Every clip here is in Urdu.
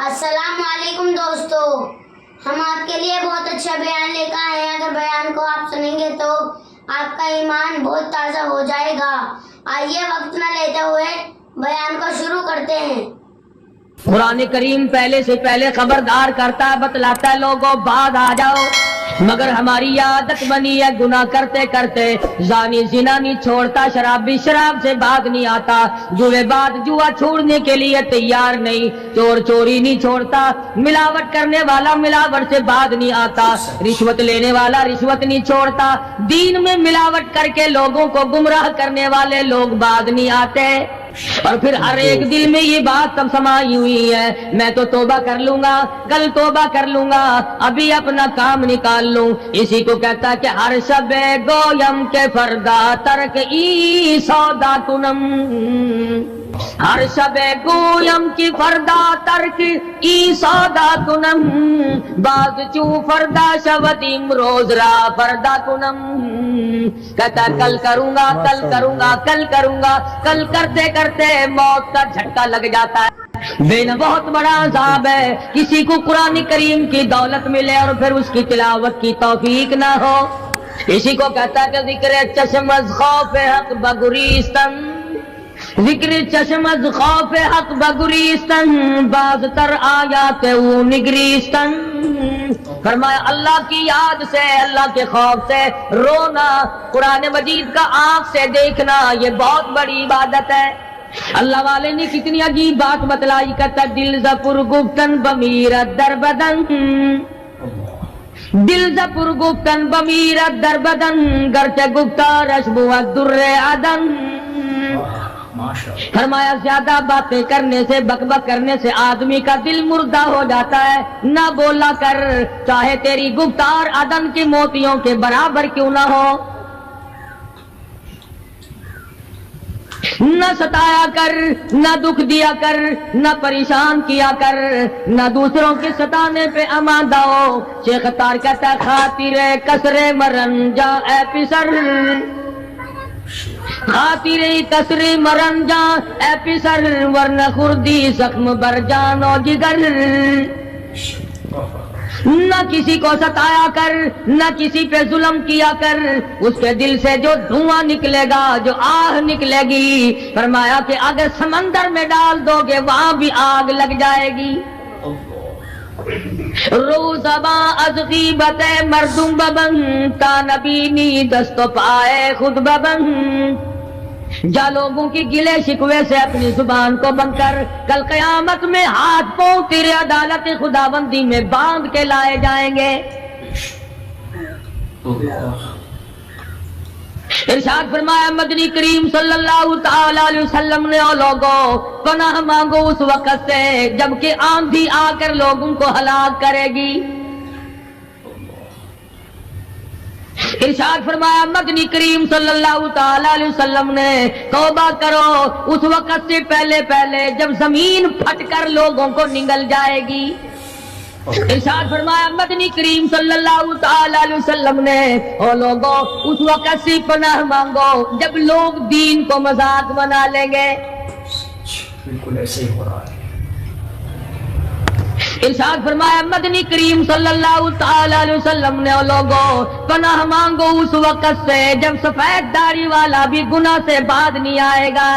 السلام علیکم دوستو، ہم آپ کے لیے بہت اچھا بیان لے کر آئے ہیں۔ اگر بیان کو آپ سنیں گے تو آپ کا ایمان بہت تازہ ہو جائے گا۔ آئیے وقت نہ لیتے ہوئے بیان کو شروع کرتے ہیں۔ قرآن کریم پہلے سے پہلے خبردار کرتا ہے، بتلاتا ہے لوگوں بعد آ جاؤ، مگر ہماری عادت بنی ہے گناہ کرتے کرتے زانی زنا نہیں چھوڑتا، شرابی شراب سے بعد نہیں آتا، جوئے بعد جوا چھوڑنے کے لیے تیار نہیں، چور چوری نہیں چھوڑتا، ملاوٹ کرنے والا ملاوٹ سے بعد نہیں آتا، رشوت لینے والا رشوت نہیں چھوڑتا، دین میں ملاوٹ کر کے لوگوں کو گمراہ کرنے والے لوگ بعد نہیں آتے۔ اور پھر ہر ایک دل میں یہ بات تب سمائی ہوئی ہے، میں تو توبہ کر لوں گا، کل توبہ کر لوں گا، ابھی اپنا کام نکال لوں۔ اسی کو کہتا کہ ہر شب گویم کے فردا ترک ای سودا کنم، ہر شب گویم کی فردا ترک ای سودا کنم، باز چو فردا شودیم روز را فردا کنم، کہتا کل کروں گا کل کروں گا کل کروں گا، کل کرتے کرتے موت کا جھٹکا لگ جاتا ہے۔ دینا بہت بڑا عذاب ہے کسی کو قرآن کریم کی دولت ملے اور پھر اس کی تلاوت کی توفیق نہ ہو۔ اسی کو کہتا ہے کہ ذکر چشم از خوف حق بگریستن، ذکر چشم از خوف حق بگریستن، باز تر آیات او نگریستن، فرمایا اللہ کی یاد سے، اللہ کے خوف سے رونا، قرآن مجید کا آنکھ سے دیکھنا، یہ بہت بڑی عبادت ہے۔ اللہ والے نے کتنی عجیب بات بتلائی، کہتا دل زپر گفتن بمیرت در بدن، دل زپر گفتن بمیرت در بدن، گرچہ گفتار اشبوت در عدن، فرمایا زیادہ باتیں کرنے سے بک بک کرنے سے آدمی کا دل مردہ ہو جاتا ہے، نہ بولا کر، چاہے تیری گفتار عدن کے موتیوں کے برابر کیوں نہ ہو، نہ ستایا کر، نہ دکھ دیا کر، نہ پریشان کیا کر، نہ دوسروں کے ستانے پہ آمادہ ہو۔ شیخ تار کہتا ہے خاطر کسر مرن جا اے پسر، خاطر کسر مرن جا اے پسر، ورنہ خردی زخم بر جان و جگر، نہ کسی کو ستایا کر، نہ کسی پہ ظلم کیا کر، اس کے دل سے جو دھواں نکلے گا، جو آہ نکلے گی، فرمایا کہ اگر سمندر میں ڈال دو گے وہاں بھی آگ لگ جائے گی۔ روزباں از غیبت مردم ببن، تا نبینی دست و پائے خود ببن، جا لوگوں کی گلے شکوے سے اپنی زبان کو بند کر، کل قیامت میں ہاتھ پاؤں تیرے عدالت خداوندی میں باندھ کے لائے جائیں گے۔ ارشاد فرمایا مدنی کریم صلی اللہ تعالی علیہ وسلم نے، او لوگوں پناہ مانگو اس وقت سے جبکہ آندھی آ کر لوگوں کو ہلاک کرے گی۔ ارشاد فرمایا مدنی کریم صلی اللہ تعالی علیہ وسلم نے، توبہ کرو اس وقت سے پہلے پہلے جب زمین پھٹ کر لوگوں کو نگل جائے گی۔ ارشاد فرمایا مدنی کریم صلی اللہ تعالی علیہ وسلم نے، او لوگوں اس وقت سے پناہ مانگو جب لوگ دین کو مذاق بنا لیں گے۔ بالکل ایسے ہی ہو رہا ہے۔ ارشاد فرمایا مدنی کریم صلی اللہ تعالی علیہ وسلم نے، او لوگوں پناہ مانگو اس وقت سے جب سفید داڑھی والا بھی گناہ سے بعد نہیں آئے گا۔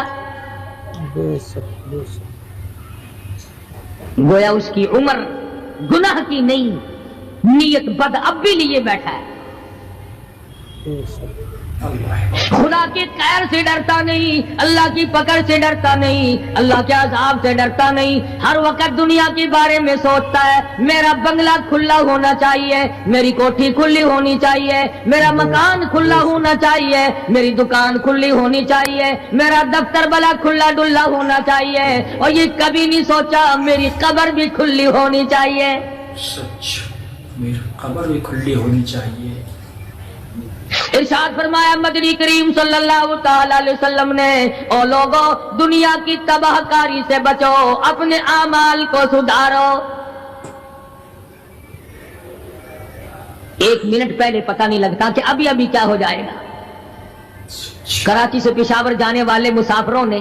گویا اس کی عمر گناہ کی نہیں، نیت بد اب بھی لیے بیٹھا ہے، خدا کی قہر سے ڈرتا نہیں، اللہ کی پکڑ سے ڈرتا نہیں، اللہ کے عذاب سے ڈرتا نہیں، ہر وقت دنیا کے بارے میں سوچتا ہے میرا بنگلہ کھلا ہونا چاہیے، میری کوٹھی کھلی ہونی چاہیے، میرا مکان کھلا ہونا چاہیے، میری دکان کھلی ہونی چاہیے، میرا دفتر بلا کھلا ڈلا ہونا چاہیے، اور یہ کبھی نہیں سوچا میری قبر بھی کھلی ہونی چاہیے۔ سچ، میری قبر بھی کھلی ہونی چاہیے۔ ارشاد فرمایا مدنی کریم صلی اللہ تعالی علیہ وسلم نے، او لوگوں دنیا کی تباہ کاری سے بچو، اپنے اعمال کو سدھارو۔ ایک منٹ پہلے پتہ نہیں لگتا کہ ابھی ابھی کیا ہو جائے گا۔ کراچی سے پشاور جانے والے مسافروں نے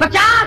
50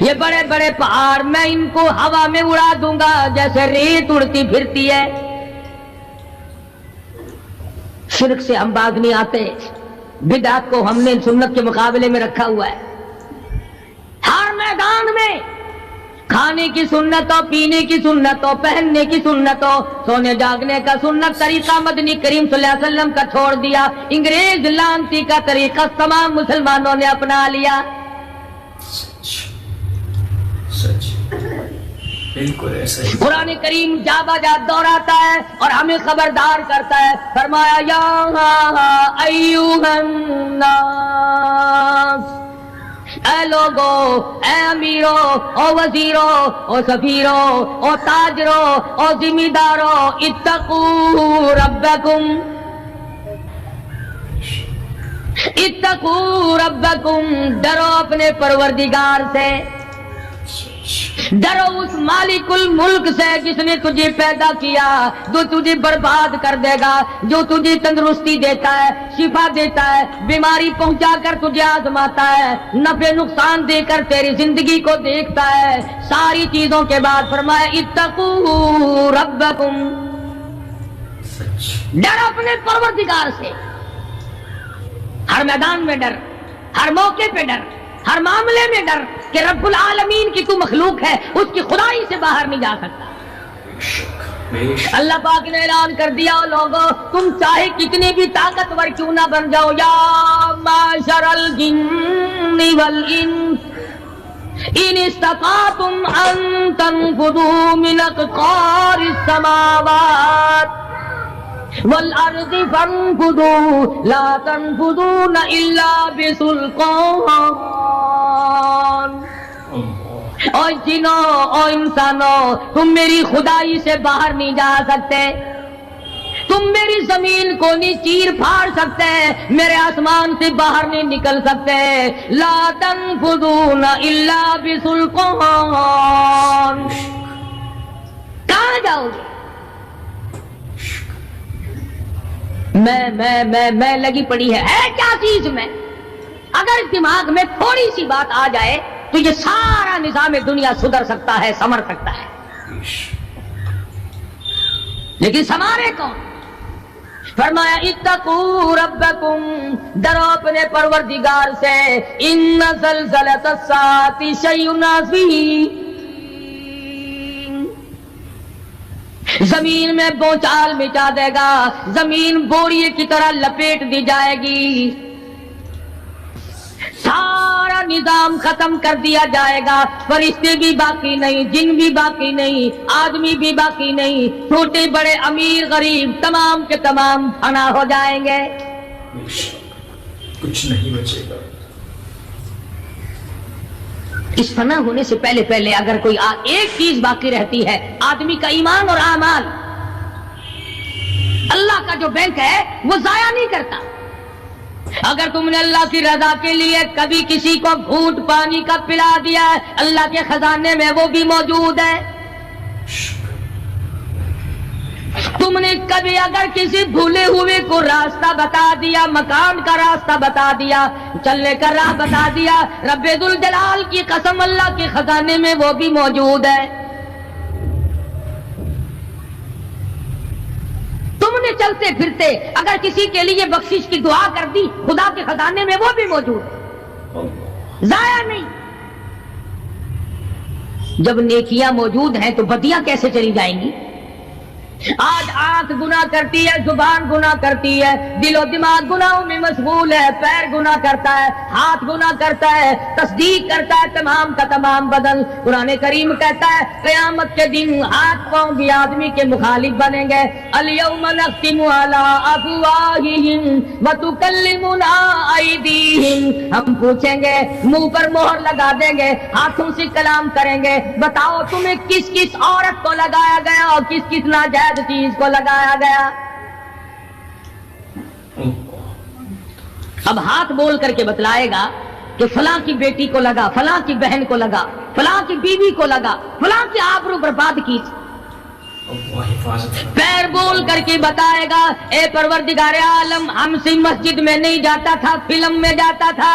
یہ بڑے بڑے پہاڑ میں ان کو ہوا میں اڑا دوں گا جیسے ریت اڑتی پھرتی ہے. شرک سے ہم باز نہیں آتے. بدعت کو ہم نے سنت کے مقابلے میں رکھا ہوا ہے. ہر میدان میں کھانے کی سنت ہو, پینے کی سنت ہو, پہننے کی سنت ہو, سونے جاگنے کا سنت طریقہ مدنی کریم صلی اللہ علیہ وسلم کا چھوڑ دیا. انگریز لانتی کا طریقہ تمام مسلمانوں نے اپنا لیا. سچ بالکل ایسا ہی. قرآن کریم جا بجا دوہراتا ہے اور ہمیں خبردار کرتا ہے. فرمایا یا ایھا الناس, اے لوگو, اے امیرو, او وزیرو, او سفیرو, او تاجرو, او ذمہ دارو, اتقوا ربکم, اتقوا ربکم, ڈرو اپنے پروردگار سے, ڈرو اس مالک الملک سے جس نے تجھے پیدا کیا, جو تجھے برباد کر دے گا, جو تجھے تندرستی دیتا ہے, شفا دیتا ہے, بیماری پہنچا کر تجھے آزماتا ہے, نفع نقصان دے کر تیری زندگی کو دیکھتا ہے. ساری چیزوں کے بعد فرمایا اتقوا ربکم, ڈر اپنے پروردگار سے. ہر میدان میں ڈر, ہر موقع پہ ڈر, ہر معاملے میں ڈر کہ رب العالمین کی تو مخلوق ہے, اس کی خدائی سے باہر نہیں جا سکتا. اللہ پاک نے اعلان کر دیا, لوگوں تم چاہے کتنے بھی طاقتور کیوں نہ بن جاؤ, یا معشر الجن والانس ان استطعتم ان تنفذوا من اقطار السماوات والارض فانفذوا لا تنفذون الا بسلطان. اور جنوں اور انسانوں, تم میری خدائی سے باہر نہیں جا سکتے, تم میری زمین کو نہیں چیر پھاڑ سکتے, میرے آسمان سے باہر نہیں نکل سکتے. لا تنفذون الا بسلطان. کہاں جاؤ گے؟ میں لگی پڑی ہے کیا چیز میں. اگر دماغ میں تھوڑی سی بات آ جائے تو یہ سارا نظام دنیا سدھر سکتا ہے, سنور سکتا ہے. لیکن سنوارے کون؟ فرمایا اتقوا ربکم, ڈرو اپنے پروردگار سے. ان زلزلۃ الساعۃ شیء عظیم, زمین میں بونچال مچا دے گا, زمین بوریے کی طرح لپیٹ دی جائے گی, سارا نظام ختم کر دیا جائے گا. فرشتے بھی باقی نہیں, جن بھی باقی نہیں, آدمی بھی باقی نہیں, چھوٹے بڑے امیر غریب تمام کے تمام فنا ہو جائیں گے. کچھ نہیں بچے گا. اس فنا ہونے سے پہلے پہلے اگر کوئی ایک چیز باقی رہتی ہے, آدمی کا ایمان اور اعمال. اللہ کا جو بینک ہے وہ ضائع نہیں کرتا. اگر تم نے اللہ کی رضا کے لیے کبھی کسی کو گھونٹ پانی کا پلا دیا ہے, اللہ کے خزانے میں وہ بھی موجود ہے. تم نے کبھی اگر کسی بھولے ہوئے کو راستہ بتا دیا, مکان کا راستہ بتا دیا, چلنے کا راہ بتا دیا, رب ذوالجلال کی قسم اللہ کے خزانے میں وہ بھی موجود ہے. تم نے چلتے پھرتے اگر کسی کے لیے بخشش کی دعا کر دی, خدا کے خزانے میں وہ بھی موجود ہے, ضائع نہیں. جب نیکیاں موجود ہیں تو بدیاں کیسے چلی جائیں گی؟ آج آنکھ گناہ کرتی ہے, زبان گناہ کرتی ہے, دل و دماغ گناہوں میں مشغول ہے, پیر گناہ کرتا ہے, ہاتھ گناہ کرتا ہے, تصدیق کرتا ہے تمام کا تمام بدن. قرآن کریم کہتا ہے قیامت کے دن ہاتھ پاؤں بھی آدمی کے مخالف بنیں گے. الیوم نختم علی افواہہم وتکلمنا ایدیہم, ہم پوچھیں گے, منہ پر مہر لگا دیں گے, ہاتھوں سے کلام کریں گے, بتاؤ تمہیں کس کس عورت کو لگایا گیا اور کس کس ناجائز چیز کو لگایا گیا. اب ہاتھ بول کر کے بتلائے گا کہ فلاں کی بیٹی کو لگا, فلاں کی بہن کو لگا, فلاں کی بیوی کو لگا, فلاں کی آبرو برباد کی. پیر بول کر کے بتائے گا اے پروردگار عالم, ہم سے مسجد میں نہیں جاتا تھا, فلم میں جاتا تھا.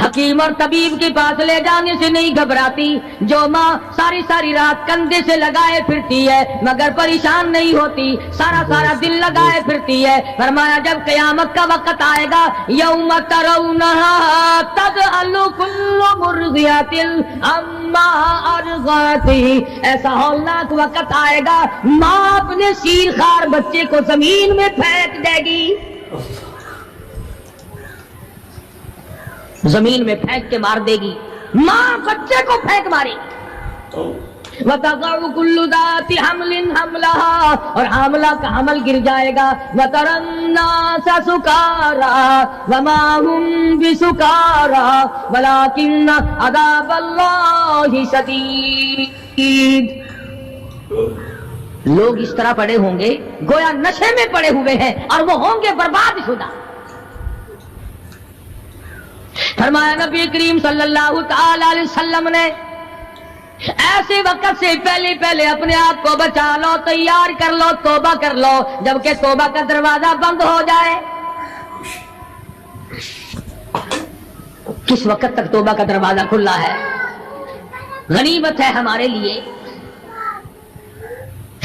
حکیم اور طبیب کے پاس لے جانے سے نہیں گھبراتی، جو ماں ساری ساری رات کندھے سے لگائے پھرتی ہے مگر پریشان نہیں ہوتی، سارا سارا دن لگائے پھرتی ہے، فرمایا جب قیامت کا وقت آئے گا یوم ترونہا تذہل کل مرضعۃ عما ارضعت، ایسا ہولناک وقت آئے گا ماں اپنے شیر خوار بچے کو زمین میں پھینک دے گی، زمین میں پھینک کے مار دے گی، ماں بچے کو پھینک مارے گی، وَتَضَعُ كُلُّ ذَاتِ حَمْلٍ حَمْلَهَا، اور حاملہ کا حمل گر جائے گا، وَتَرَى النَّاسَ سُكَارَىٰ وَمَا هُمْ بِسُكَارَىٰ وَلَٰكِنَّ عَذَابَ اللَّهِ شَدِيدٌ، لوگ اس طرح پڑے ہوں گے گویا نشے میں پڑے ہوئے ہیں اور وہ ہوں گے برباد شدہ۔ فرمایا نبی کریم صلی اللہ تعالی علیہ وسلم نے ایسے وقت سے پہلے اپنے آپ کو بچا لو، تیار کر لو، توبہ کر لو، جبکہ توبہ کا دروازہ بند ہو جائے۔ کس وقت تک توبہ کا دروازہ کھلا ہے؟ غنیمت ہے ہمارے لیے،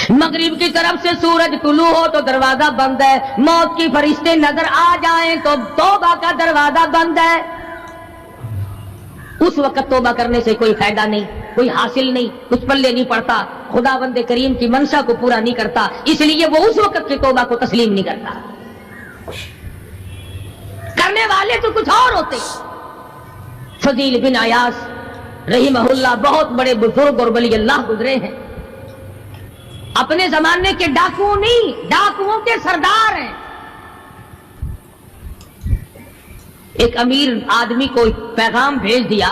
مغرب کی طرف سے سورج طلوع ہو تو دروازہ بند ہے، موت کی فرشتے نظر آ جائیں تو توبہ کا دروازہ بند ہے، اس وقت توبہ کرنے سے کوئی فائدہ نہیں، کوئی حاصل نہیں، کچھ پلے نہیں پڑتا، خدا بند کریم کی منشا کو پورا نہیں کرتا، اس لیے وہ اس وقت کی توبہ کو تسلیم نہیں کرتا، کرنے والے تو کچھ اور ہوتے۔ فضیل بن عیاض رحمہ اللہ بہت بڑے بزرگ اور ولی اللہ گزرے ہیں، اپنے زمانے کے ڈاکو نہیں، ڈاکوؤں کے سردار ہیں۔ ایک امیر آدمی کو پیغام بھیج دیا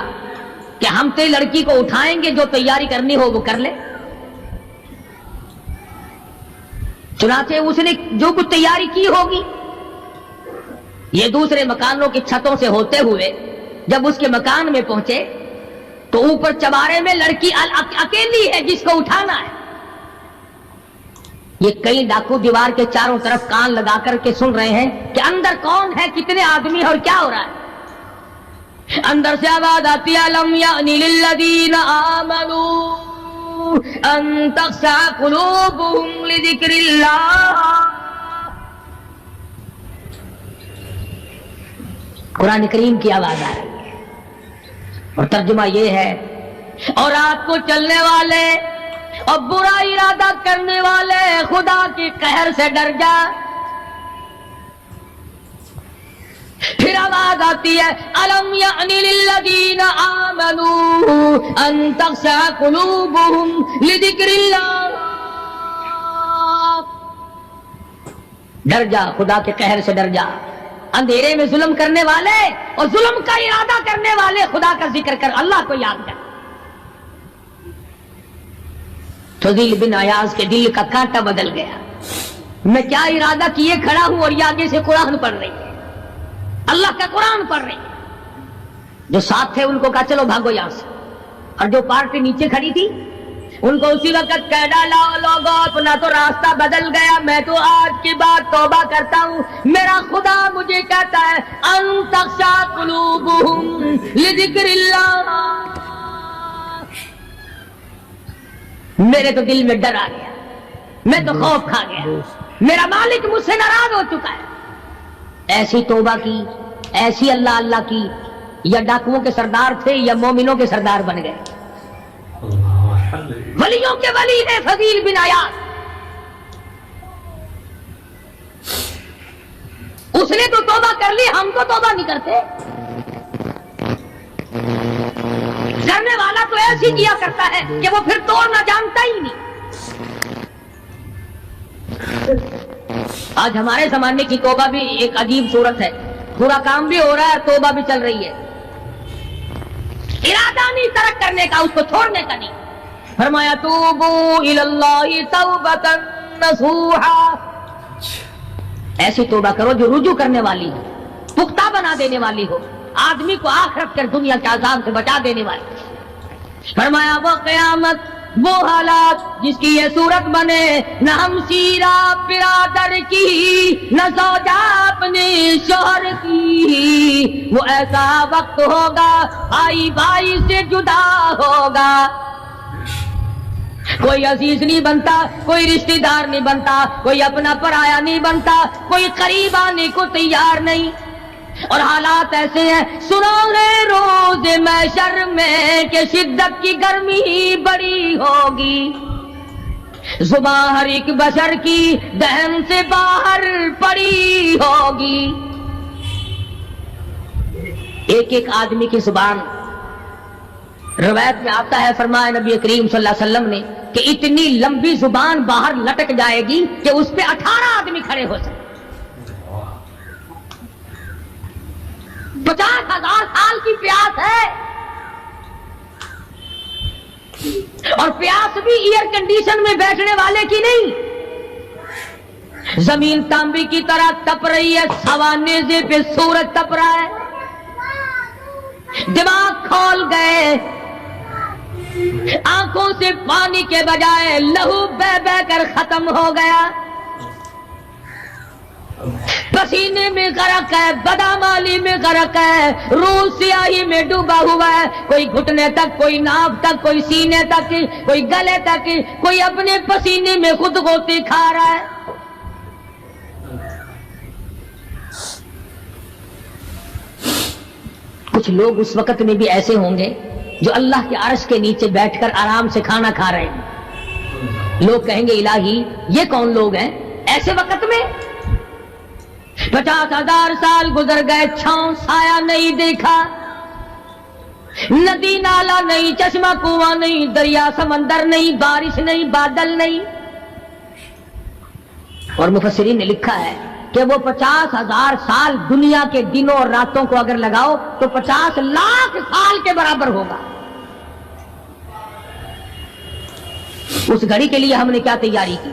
کہ ہم تیری لڑکی کو اٹھائیں گے، جو تیاری کرنی ہو وہ کر لے۔ چنانچہ اس نے جو کچھ تیاری کی ہوگی، یہ دوسرے مکانوں کی چھتوں سے ہوتے ہوئے جب اس کے مکان میں پہنچے تو اوپر چوارے میں لڑکی اکیلی ہے جس کو اٹھانا ہے۔ یہ کئی ڈاکو دیوار کے چاروں طرف کان لگا کر کے سن رہے ہیں کہ اندر کون ہے، کتنے آدمی اور کیا ہو رہا ہے۔ اندر سے آواز آتی ہے لم یعنی للذین آمنوا ان تخشع قلوبهم لذکر اللہ۔ قرآن کریم کی آواز آ رہی ہے اور ترجمہ یہ ہے، اور رات کو چلنے والے اور برا ارادہ کرنے والے خدا کے قہر سے ڈر جا۔ پھر آواز آتی ہے الم یعنی للذین آمنوا ان تخشع قلوبهم لذکر اللہ۔ ڈر جا، خدا کے قہر سے ڈر جا۔ اندھیرے میں ظلم کرنے والے اور ظلم کا ارادہ کرنے والے خدا کا ذکر کر، اللہ کو یاد کر۔ فضیل بن عیاض کے دل کا کانٹا بدل گیا، میں کیا ارادہ کیے کھڑا ہوں اور یہ آگے سے قرآن پڑھ رہی ہے، اللہ کا قرآن پڑھ رہی ہے۔ جو ساتھ تھے ان کو کہا چلو بھاگو یہاں سے، اور جو پارٹی نیچے کھڑی تھی ان کو اسی وقت کہہ ڈالا لوگوں اپنا تو راستہ بدل گیا، میں تو آج کی بات توبہ کرتا ہوں، میرا خدا مجھے کہتا ہے ان تخشع قلوبهم لذکر اللہ۔ میرے تو دل میں ڈر آ گیا، میں تو خوف کھا گیا، میرا مالک مجھ سے ناراض ہو چکا ہے۔ ایسی توبہ کی، ایسی اللہ اللہ کی، یا ڈاکوؤں کے سردار تھے یا مومنوں کے سردار بن گئے، ولیوں کے ولی ہے فضیل بن عیاض۔ اس نے تو توبہ کر لی، ہم تو توبہ نہیں کرتے۔ کرنے والا تو ایسی کیا کرتا ہے کہ وہ پھر توڑنا جانتا ہی نہیں۔ آج ہمارے زمانے کی توبہ بھی ایک عجیب صورت ہے، پورا کام بھی ہو رہا ہے، توبہ بھی چل رہی ہے، ارادہ نہیں ترک کرنے کا، اس کو چھوڑنے کا نہیں۔ فرمایا توبو الی اللہ توبۃ نصوحا، ایسی توبہ کرو جو رجوع کرنے والی ہو، پختہ بنا دینے والی ہو، آدمی کو آخرت کر دنیا کے عذاب سے بچا دینے والی۔ فرمایا وہ قیامت وہ حالات جس کی یہ صورت بنے، نہ ہم سیرا برادر کی، نہ زوجہ اپنے شوہر کی، وہ ایسا وقت ہوگا بھائی بھائی سے جدا ہوگا، کوئی عزیز نہیں بنتا، کوئی رشتہ دار نہیں بنتا، کوئی اپنا پرایا نہیں بنتا، کوئی قریب آنے کو تیار نہیں، اور حالات ایسے ہیں، سنو گے روز محشر میں کہ شدت کی گرمی بڑی ہوگی، زبان ہر ایک بشر کی دہن سے باہر پڑی ہوگی، ایک ایک آدمی کی زبان، روایت میں آتا ہے، فرمایا نبی کریم صلی اللہ علیہ وسلم نے کہ اتنی لمبی زبان باہر لٹک جائے گی کہ اس پہ 18 آدمی کھڑے ہو سکتے، 50,000 سال کی پیاس ہے، اور پیاس بھی ایئر کنڈیشن میں بیٹھنے والے کی نہیں، زمین تانبے کی طرح تپ رہی ہے، سوانیزے پہ سورج تپ رہا ہے، دماغ کھول گئے، آنکھوں سے پانی کے بجائے لہو بہ بہ کر ختم ہو گیا، پسینے میں غرق ہے، بدامالی میں غرق ہے، روح سیاہی میں ڈوبا ہوا ہے، کوئی گھٹنے تک، کوئی ناف تک، کوئی سینے تک، کوئی گلے تک، کوئی اپنے پسینے میں خود غوطے کھا رہا ہے۔ کچھ لوگ اس وقت میں بھی ایسے ہوں گے جو اللہ کے عرش کے نیچے بیٹھ کر آرام سے کھانا کھا رہے ہیں، لوگ کہیں گے الہی یہ کون لوگ ہیں ایسے وقت میں؟ 50,000 سال گزر گئے، چھاؤں سایہ نہیں دیکھا، ندی نالا نہیں، چشمہ کنواں نہیں، دریا سمندر نہیں، بارش نہیں، بادل نہیں، اور مفسرین نے لکھا ہے کہ وہ 50,000 سال دنیا کے دنوں اور راتوں کو اگر لگاؤ تو 50 لاکھ سال کے برابر ہوگا۔ اس گھڑی کے لیے ہم نے کیا تیاری کی؟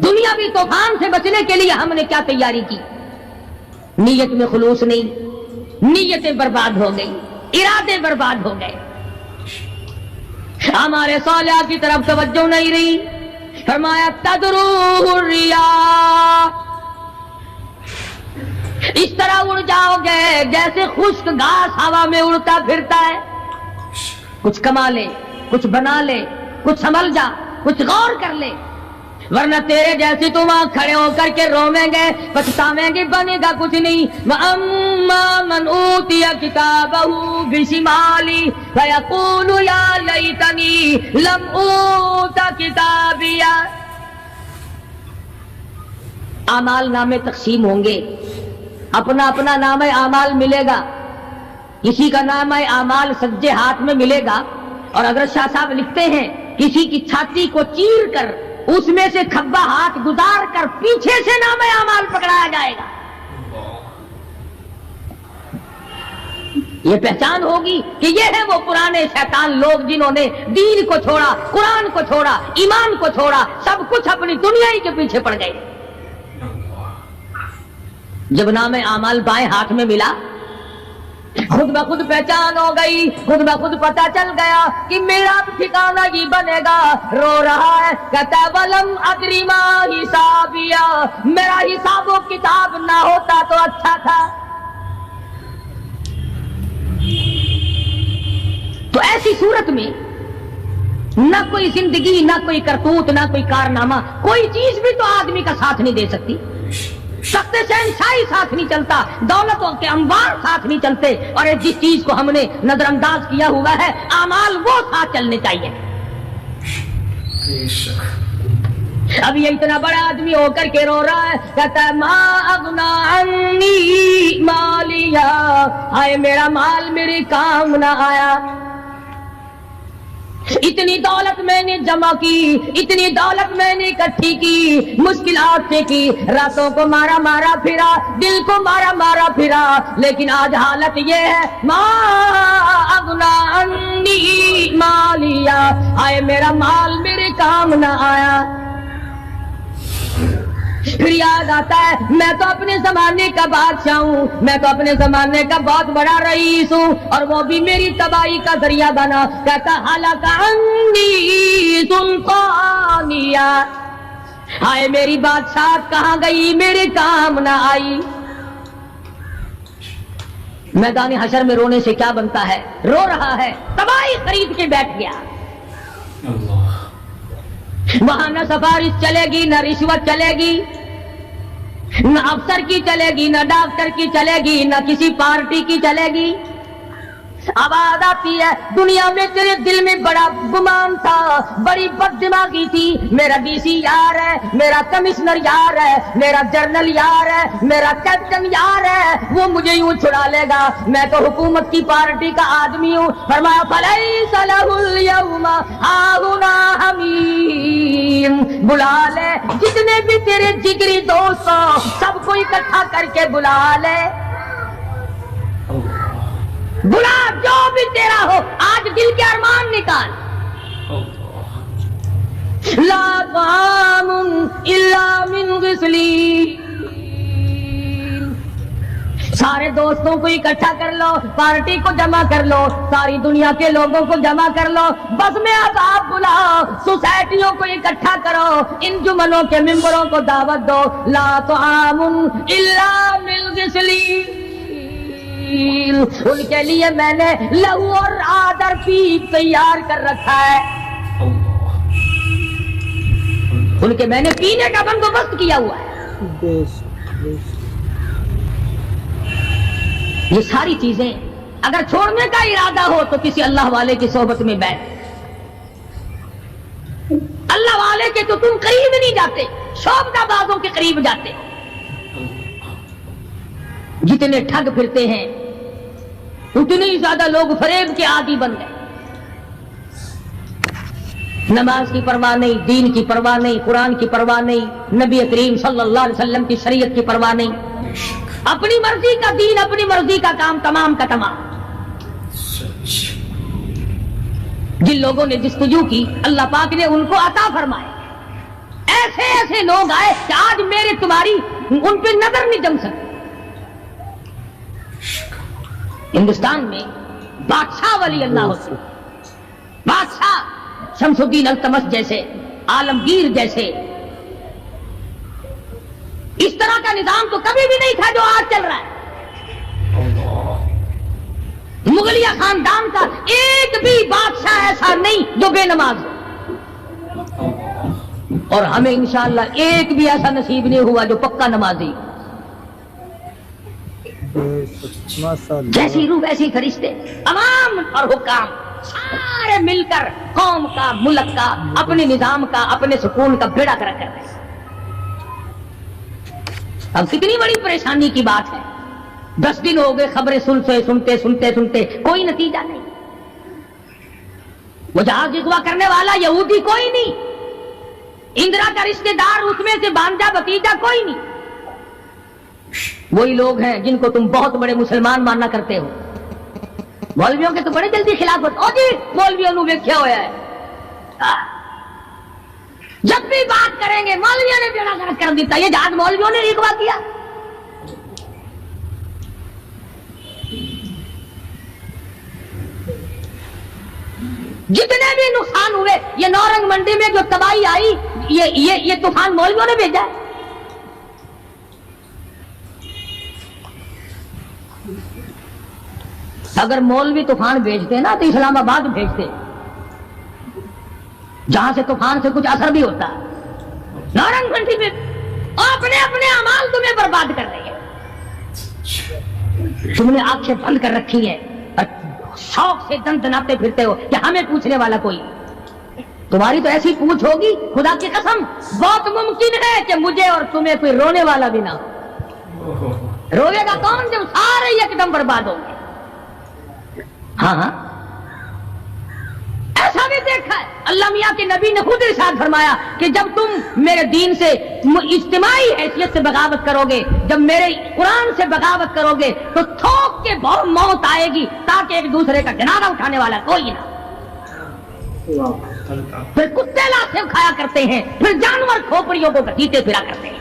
دنیاوی طوفان سے بچنے کے لیے ہم نے کیا تیاری کی؟ نیت میں خلوص نہیں، نیتیں برباد ہو گئی، ارادے برباد ہو گئے، ہمارے صالحہ کی طرف توجہ نہیں رہی۔ فرمایا تدروہ الریاح، اس طرح اڑ جاؤ گے جیسے خشک گھاس ہوا میں اڑتا پھرتا ہے، کچھ کما لے، کچھ بنا لے، کچھ سنبھل جا، کچھ غور کر لے، ورنہ تیرے جیسے تم وہاں کھڑے ہو کر کے رویں گے، پچھتاویں گے، بنے گا کچھ نہیں۔ وَأَمَّا مَنْ أُوتِيَ كِتَابَهُ بِشِمَالِهِ فَيَقُولُ يَا لَيْتَنِي لَمْ أُوتَ كِتَابِيَهْ۔ اعمال نامے تقسیم ہوں گے، اپنا اپنا نامہ اعمال ملے گا، کسی کا نامہ اعمال سجے ہاتھ میں ملے گا، اور اگر شاہ صاحب لکھتے ہیں کسی کی چھاتی کو چیر کر اس میں سے کھبا ہاتھ گزار کر پیچھے سے نامہ اعمال پکڑایا جائے گا، یہ پہچان ہوگی کہ یہ ہے وہ پرانے شیطان لوگ جنہوں نے دین کو چھوڑا، قرآن کو چھوڑا، ایمان کو چھوڑا، سب کچھ اپنی دنیا ہی کے پیچھے پڑ گئے۔ جب نامہ اعمال بائیں ہاتھ میں ملا، خود بخود پہچان ہو گئی، خود بخود پتہ چل گیا کہ میرا ٹھکانہ یہ بنے گا، رو رہا ہے، کہتا ہے وَلَمْ أَدْرِ مَا حِسَابِيَهْ، میرا حساب و کتاب نہ ہوتا تو اچھا تھا۔ تو ایسی صورت میں نہ کوئی زندگی، نہ کوئی کرتوت، نہ کوئی کارنامہ، کوئی چیز بھی تو آدمی کا ساتھ نہیں دے سکتی، تخت شہنشاہی ساتھ نہیں چلتا، دولتوں کے انبار ساتھ نہیں چلتے، اور جس چیز کو ہم نے نظر انداز کیا ہوا ہے اعمال وہ ساتھ چلنے چاہیے۔ اب یہ اتنا بڑا آدمی ہو کر کے رو رہا ہے، کہتا ہے ما اغنا عنی مالیا، ہائے میرا مال میرے کام نہ آیا، اتنی دولت میں نے جمع کی، اتنی دولت میں نے اکٹھی کی، مشکلات سے کی، راتوں کو مارا مارا پھرا، دل کو مارا مارا پھرا، لیکن آج حالت یہ ہے ما اغنا عنی مالیا، آئے میرا مال میرے کام نہ آیا۔ پھر یاد آتا ہے میں تو اپنے زمانے کا بادشاہ ہوں، میں تو اپنے زمانے کا بہت بڑا رئیس ہوں، اور وہ بھی میری تباہی کا ذریعہ بنا۔ کہتا ہلاک عنی سلطانیہ، ہائے میری بادشاہت کہاں گئی، میرے کام نہ آئی۔ میدان حشر میں رونے سے کیا بنتا ہے، رو رہا ہے، تباہی خرید کے بیٹھ گیا۔ اللہ وہاں نہ سفارش چلے گی، نہ رشوت چلے گی، نہ افسر کی چلے گی، نہ ڈاکٹر کی چلے گی، نہ کسی پارٹی کی چلے گی۔ آواز آتی ہے دنیا میں تیرے دل میں بڑا گمان تھا، بڑی بد دماغی تھی، میرا ڈی سی یار ہے، میرا کمشنر یار ہے، میرا جنرل یار ہے، میرا کیپٹن یار ہے، وہ مجھے یوں چھڑا لے گا، میں تو حکومت کی پارٹی کا آدمی ہوں۔ فرمایا فلیس لہ اليوم ہاہنا حمیم، بلا لے جتنے بھی تیرے جگری دوست ہو سب کو اکٹھا کر کے بلا لے، بلا جو بھی تیرا ہو، آج دل کے ارمان نکال۔ لا طعام الا من غسلین، سارے دوستوں کو اکٹھا کر لو، پارٹی کو جمع کر لو، ساری دنیا کے لوگوں کو جمع کر لو، بس میں اب آپ بلاؤ، سوسائٹیوں کو اکٹھا کرو، انجمنوں کے ممبروں کو دعوت دو۔ لا طعام الا من غسلین، ان کے لیے میں نے لہو اور آدر پیپ تیار کر رکھا ہے، ان کے میں نے پینے کا بندوبست کیا ہوا ہے۔ یہ ساری چیزیں اگر چھوڑنے کا ارادہ ہو تو کسی اللہ والے کی صحبت میں بیٹھ، اللہ والے کے تو تم قریب نہیں جاتے، شوبدہ بازوں کے قریب جاتے۔ جتنے ٹھگ پھرتے ہیں اتنے ہی زیادہ لوگ فریب کے عادی بن گئے، نماز کی پرواہ نہیں، دین کی پرواہ نہیں، قرآن کی پرواہ نہیں، نبی کریم صلی اللہ علیہ وسلم کی شریعت کی پرواہ نہیں، اپنی مرضی کا دین، اپنی مرضی کا کام، تمام کا تمام۔ جن لوگوں نے جستجو کی اللہ پاک نے ان کو عطا فرمائے، ایسے ایسے لوگ آئے کہ آج میرے تمہاری ان پہ نظر نہیں جم سکتی۔ ہندوستان میں بادشاہ ولی اللہ ہوتے، بادشاہ شمس الدین التمش جیسے، عالمگیر جیسے، اس طرح کا نظام تو کبھی بھی نہیں تھا جو آج چل رہا ہے۔ مغلیہ خاندان کا ایک بھی بادشاہ ایسا نہیں جو بے نماز ہو، اور ہمیں انشاءاللہ ایک بھی ایسا نصیب نہیں ہوا جو پکا نمازی۔ جیسی روح ویسی فرشتے، عوام اور حکام سارے مل کر قوم کا، ملک کا، اپنے نظام کا، اپنے سکون کا بیڑا کر رہے ہیں۔ اب کتنی بڑی پریشانی کی بات ہے، 10 دن ہو گئے خبریں سنتے کوئی نتیجہ نہیں۔ وہ جہاز اغوا کرنے والا یہودی کوئی نہیں، اندرا کا رشتہ دار اس میں سے بانجا بتیجا کوئی نہیں، وہی لوگ ہیں جن کو تم بہت بڑے مسلمان ماننا کرتے ہو۔ مولویوں کے تو بڑے جلدی خلافت، او جی مولویوں نے ویکھیا ہوا ہے، جب بھی بات کریں گے مولویوں نے بیڑا گرک کر دیتا، یہ جہاز مولویوں نے اغوا کیا۔ جتنے بھی نقصان ہوئے، یہ نورنگ منڈی میں جو تباہی آئی، یہ طوفان مولویوں نے بھیجا ہے۔ اگر مولوی طوفان بھیجتے نا تو اسلام آباد بھیجتے، جہاں سے طوفان سے کچھ اثر بھی ہوتا۔ نورنگ منڈی میں اپنے اپنے اعمال تمہیں برباد کر رہے ہیں، تم نے آنکھیں بند کر رکھی ہیں اور شوق سے دن دناتے پھرتے ہو کہ ہمیں پوچھنے والا کوئی۔ تمہاری تو ایسی پوچھ ہوگی خدا کی قسم، بہت ممکن ہے کہ مجھے اور تمہیں کوئی رونے والا بھی نہ ہو۔ روئے گا کون جب سارے ایک دم برباد ہوں گے؟ ہاں ایسا بھی دیکھا ہے، اللہ میاں کے نبی نے خود ارشاد فرمایا کہ جب تم میرے دین سے اجتماعی حیثیت سے بغاوت کرو گے، جب میرے قرآن سے بغاوت کرو گے تو تھوک کے بہت موت آئے گی تاکہ ایک دوسرے کا جنازہ اٹھانے والا کوئی نہ۔ پھر کتے لاشیں کھایا کرتے ہیں، پھر جانور کھوپڑیوں کو گھسیٹے پھرا کرتے ہیں۔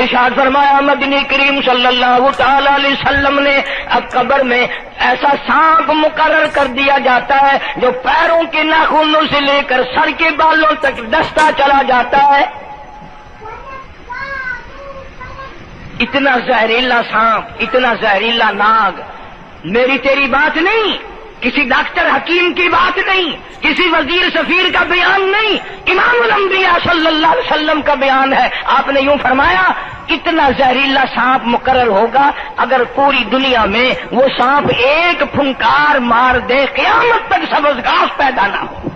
ارشاد فرمایا مدنی کریم صلی اللہ تعالی علیہ وسلم نے اب قبر میں ایسا سانپ مقرر کر دیا جاتا ہے جو پیروں کے ناخنوں سے لے کر سر کے بالوں تک ڈستا چلا جاتا ہے. اتنا زہریلا سانپ، اتنا زہریلا ناگ. میری تیری بات نہیں، کسی ڈاکٹر حکیم کی بات نہیں، کسی وزیر سفیر کا بیان نہیں، امام الانبیاء صلی اللہ علیہ وسلم کا بیان ہے. آپ نے یوں فرمایا اتنا زہریلا سانپ مقرر ہوگا اگر پوری دنیا میں وہ سانپ ایک پھنکار مار دے قیامت تک سبز گھاس پیدا نہ ہو،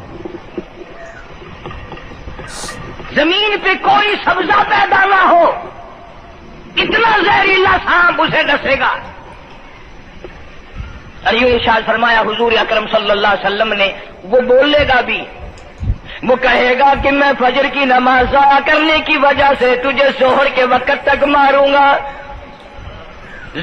زمین پہ کوئی سبزہ پیدا نہ ہو، اتنا زہریلا سانپ اسے ڈسے گا. اور یوں ارشاد فرمایا حضور اکرم صلی اللہ علیہ وسلم نے، وہ بولے گا بھی، وہ کہے گا کہ میں فجر کی نماز ضائع کرنے کی وجہ سے تجھے ظہر کے وقت تک ماروں گا،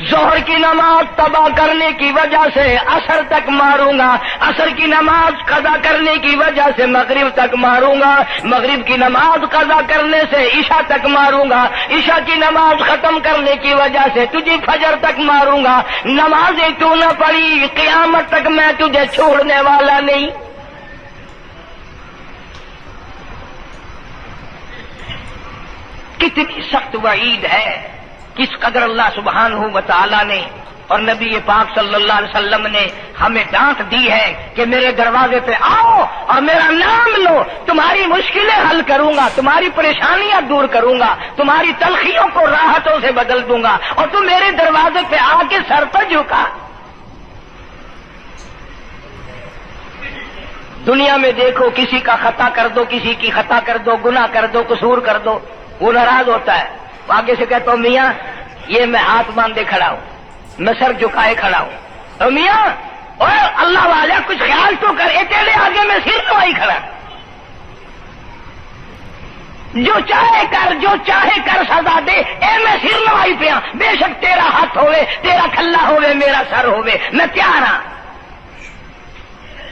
ظہر کی نماز تباہ کرنے کی وجہ سے عصر تک ماروں گا، عصر کی نماز قضا کرنے کی وجہ سے مغرب تک ماروں گا، مغرب کی نماز قضا کرنے سے عشاء تک ماروں گا، عشاء کی نماز ختم کرنے کی وجہ سے تجھے فجر تک ماروں گا. نمازیں تو نہ پڑھی قیامت تک میں تجھے چھوڑنے والا نہیں. کتنی سخت وعید ہے، کس قدر اللہ سبحانہ و تعالی نے اور نبی پاک صلی اللہ علیہ وسلم نے ہمیں ڈانٹ دی ہے کہ میرے دروازے پہ آؤ اور میرا نام لو، تمہاری مشکلیں حل کروں گا، تمہاری پریشانیاں دور کروں گا، تمہاری تلخیوں کو راحتوں سے بدل دوں گا، اور تم میرے دروازے پہ آ کے سر پر جھکا. دنیا میں دیکھو کسی کا خطا کر دو، کسی کی خطا کر دو، گناہ کر دو، قصور کر دو، وہ ناراض ہوتا ہے. آگے سے کہتا ہوں میاں یہ میں ہاتھ باندھے کھڑا ہوں، میں سر جھکائے کھڑا ہوں، اور میاں اور اللہ والا کچھ خیال تو کر، تیرے آگے میں سر نوائی کھڑا، جو چاہے کر، جو چاہے کر سزا دے، اے میں سر نوائی پہ ہاں، بے شک تیرا ہاتھ ہوئے، تیرا کھلا ہوئے، میرا سر ہوئے، میں تیار ہاں.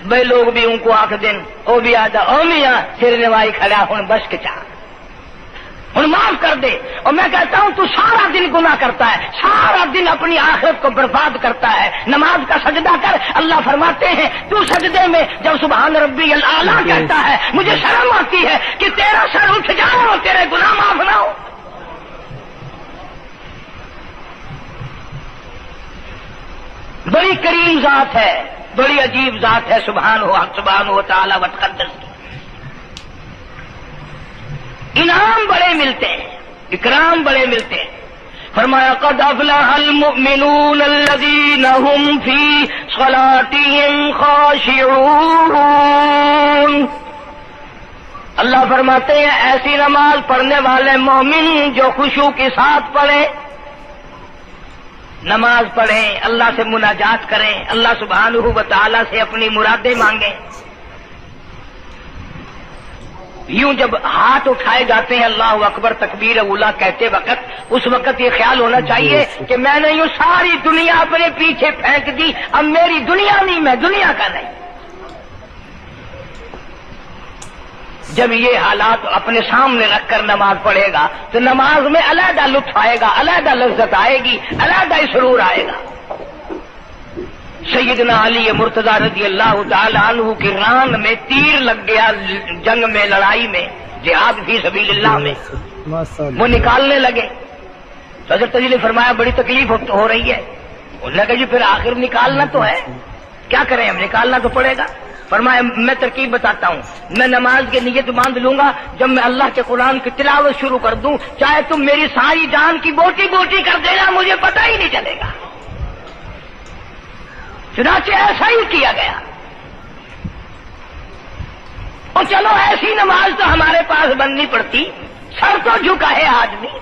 بھائی لوگ بھی ان کو آنکھ دیں، وہ بھی آدھا او میاں سر نوائی کھڑا ہوں، بس کے چاہ ہوں معاف کر دے. اور میں کہتا ہوں تو سارا دن گناہ کرتا ہے، سارا دن اپنی آخرت کو برباد کرتا ہے. نماز کا سجدہ کر، اللہ فرماتے ہیں تو سجدے میں جب سبحان ربی الاعلیٰ کہتا ہے مجھے شرم آتی ہے کہ تیرا سر اٹھ جائے اور تیرے گناہ معاف نہ ہو. بڑی کریم ذات ہے، بڑی عجیب ذات ہے سبحانہ و تعالی و تقدس کی. انعام بڑے ملتے ہیں، اکرام بڑے ملتے ہیں. فرمایا قد افلح المؤمنون الذین هم فی صلاتهم خاشعون. اللہ فرماتے ہیں ایسی نماز پڑھنے والے مومن جو خشوع کے ساتھ پڑھیں، نماز پڑھیں، اللہ سے مناجات کریں، اللہ سبحانہ و تعالی سے اپنی مرادیں مانگیں. یوں جب ہاتھ اٹھائے جاتے ہیں اللہ اکبر تکبیر اولا کہتے وقت، اس وقت یہ خیال ہونا چاہیے کہ میں نے یوں ساری دنیا اپنے پیچھے پھینک دی، اب میری دنیا نہیں، میں دنیا کا نہیں. جب یہ حالات اپنے سامنے رکھ کر نماز پڑھے گا تو نماز میں علیحدہ لطف آئے گا، علیحدہ لذت آئے گی، علیحدہ سرور آئے گا. سیدنا علی مرتضیٰ رضی اللہ تعالی عنہ کی ران میں تیر لگ گیا جنگ میں، لڑائی میں، جہاد فی سبیل اللہ میں، وہ نکالنے لگے تو حضرت علی نے فرمایا بڑی تکلیف ہو رہی ہے. انہوں نے کہا جی پھر آخر نکالنا تو ہے، کیا کریں ہم، نکالنا تو پڑے گا. فرمایا میں ترکیب بتاتا ہوں، میں نماز کی نیت باندھ لوں گا، جب میں اللہ کے قرآن کی تلاوت شروع کر دوں چاہے تم میری ساری جان کی بوٹی بوٹی کر دینا، مجھے پتہ ہی نہیں چلے گا. چنانچہ ایسا ہی کیا گیا. اور چلو ایسی نماز تو ہمارے پاس بننی پڑتی، سر تو جھکا ہے آدمی.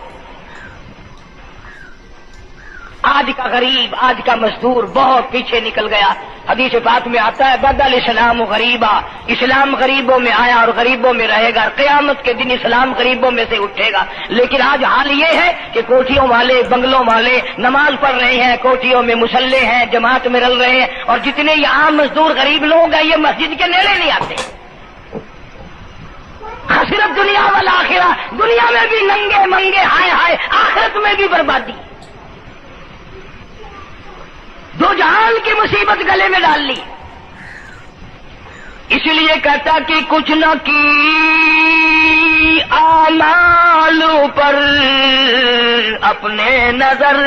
آج کا غریب، آج کا مزدور بہت پیچھے نکل گیا. حدیث پاک میں آتا ہے بدل اسلام غریبا، اسلام غریبوں میں آیا اور غریبوں میں رہے گا، قیامت کے دن اسلام غریبوں میں سے اٹھے گا. لیکن آج حال یہ ہے کہ کوٹھیوں والے، بنگلوں والے نماز پڑھ رہے ہیں، کوٹھیوں میں مصلے ہیں، جماعت میں رل رہے ہیں، اور جتنے یہ عام مزدور غریب لوگ ہیں یہ مسجد کے نیڑے نہیں آتے. صرف دنیا والآخرہ، دنیا میں بھی ننگے منگے ہائے ہائے، آخرت میں بھی بربادی، دو جہان کی مصیبت گلے میں ڈال لی۔ اس لیے کہتا کہ کچھ نہ کی اعمال پر اپنے نظر،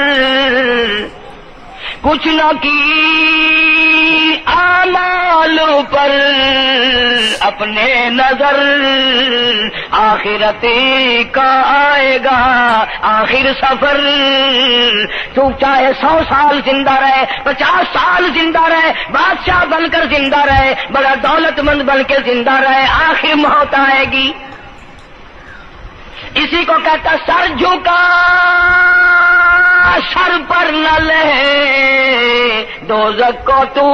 کچھ نہ کی اعمال پر اپنے نظر، آخرت کا آئے گا آخر سفر۔ تو چاہے 100 سال زندہ رہے، 50 سال زندہ رہے، بادشاہ بن کر زندہ رہے، بڑا دولت مند بن کے زندہ رہے، آخر موت آئے گی۔ اسی کو کہتا سر جھکا سر پر نہ لے دوزخ کو تو،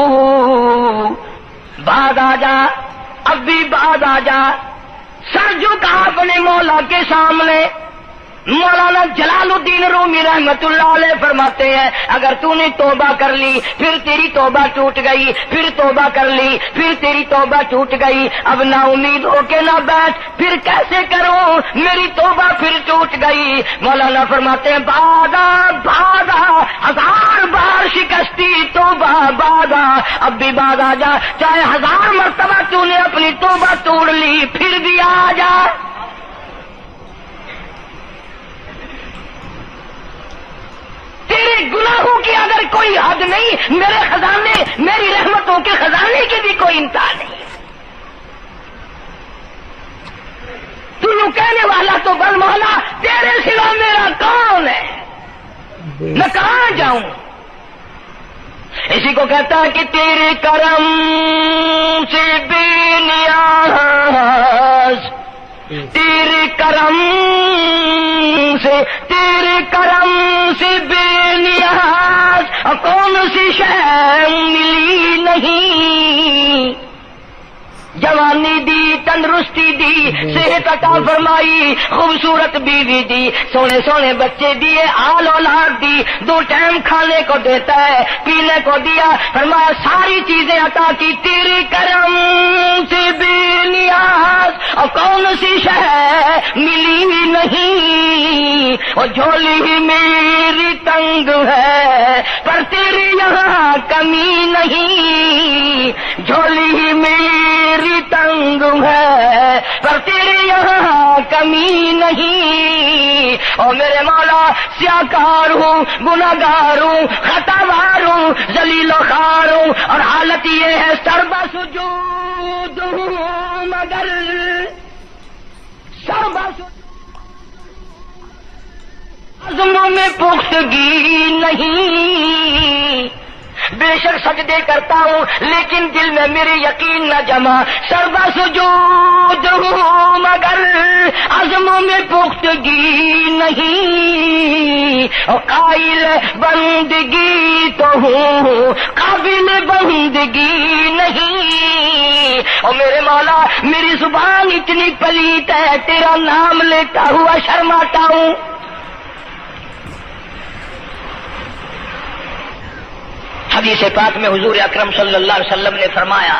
بعد آ جا اب بھی بعد آ جا، سر جھکا اپنے مولا کے سامنے۔ مولانا جلال الدین رومی رحمت اللہ علیہ فرماتے ہیں اگر تو نے توبہ کر لی پھر تیری توبہ ٹوٹ گئی، پھر توبہ کر لی پھر تیری توبہ ٹوٹ گئی، اب نا امید ہو کے نہ بیٹھ، پھر کیسے کروں میری توبہ پھر ٹوٹ گئی۔ مولانا فرماتے ہیں بادا بادا 1000 بار شکستی توبہ بادا، اب بھی بعد آ جا، چاہے 1000 مرتبہ تو نے اپنی توبہ توڑ لی پھر بھی آ جا۔ تیرے گناہوں کی اگر کوئی حد نہیں، میرے خزانے میری رحمتوں کے خزانے کی بھی کوئی انتہا نہیں۔ تو یوں کہنے والا تو بل مولا تیرے سوا میرا کون ہے، میں کہاں جاؤں؟ اسی کو کہتا ہے کہ تیرے کرم سے بے نیاز، تیرے کرم سے بے نیاز، کون سی شے ملی نہیں، جوانی دی تندرستی دی صحت عطا فرمائی، خوبصورت بیوی دی، سونے سونے بچے دیے، آل اولاد دی، 2 ٹائم کھانے کو دیتا ہے، پینے کو دیا، فرمایا ساری چیزیں عطا کی، تیرے کرم سے بے نیاز، اور کون سی شے ملی نہیں، اور جھولی ہی میری تنگ ہے پر تیرے یہاں کمی نہیں، جھولی ہی میری تنگ ہے پر تیرے یہاں کمی نہیں۔ اور میرے مولا سیاکار ہوں، گناہگار ہوں، خطاوار ہوں، ذلیل و خوار ہوں، اور حالت یہ ہے سربا سجود ہوں، مگر سربا عزموں میں پختگی نہیں، بے شک سجدے کرتا ہوں لیکن دل میں میرے یقین نہ جمع، سربا سجود ہوں مگر عزموں میں پختگی نہیں، اور قائل بندگی تو ہوں قابل بندگی نہیں۔ اور میرے مولا میری زبان اتنی پلیت ہے تیرا نام لیتا ہوا شرماتا ہوں۔ حدیث پاک میں حضور اکرم صلی اللہ علیہ وسلم نے فرمایا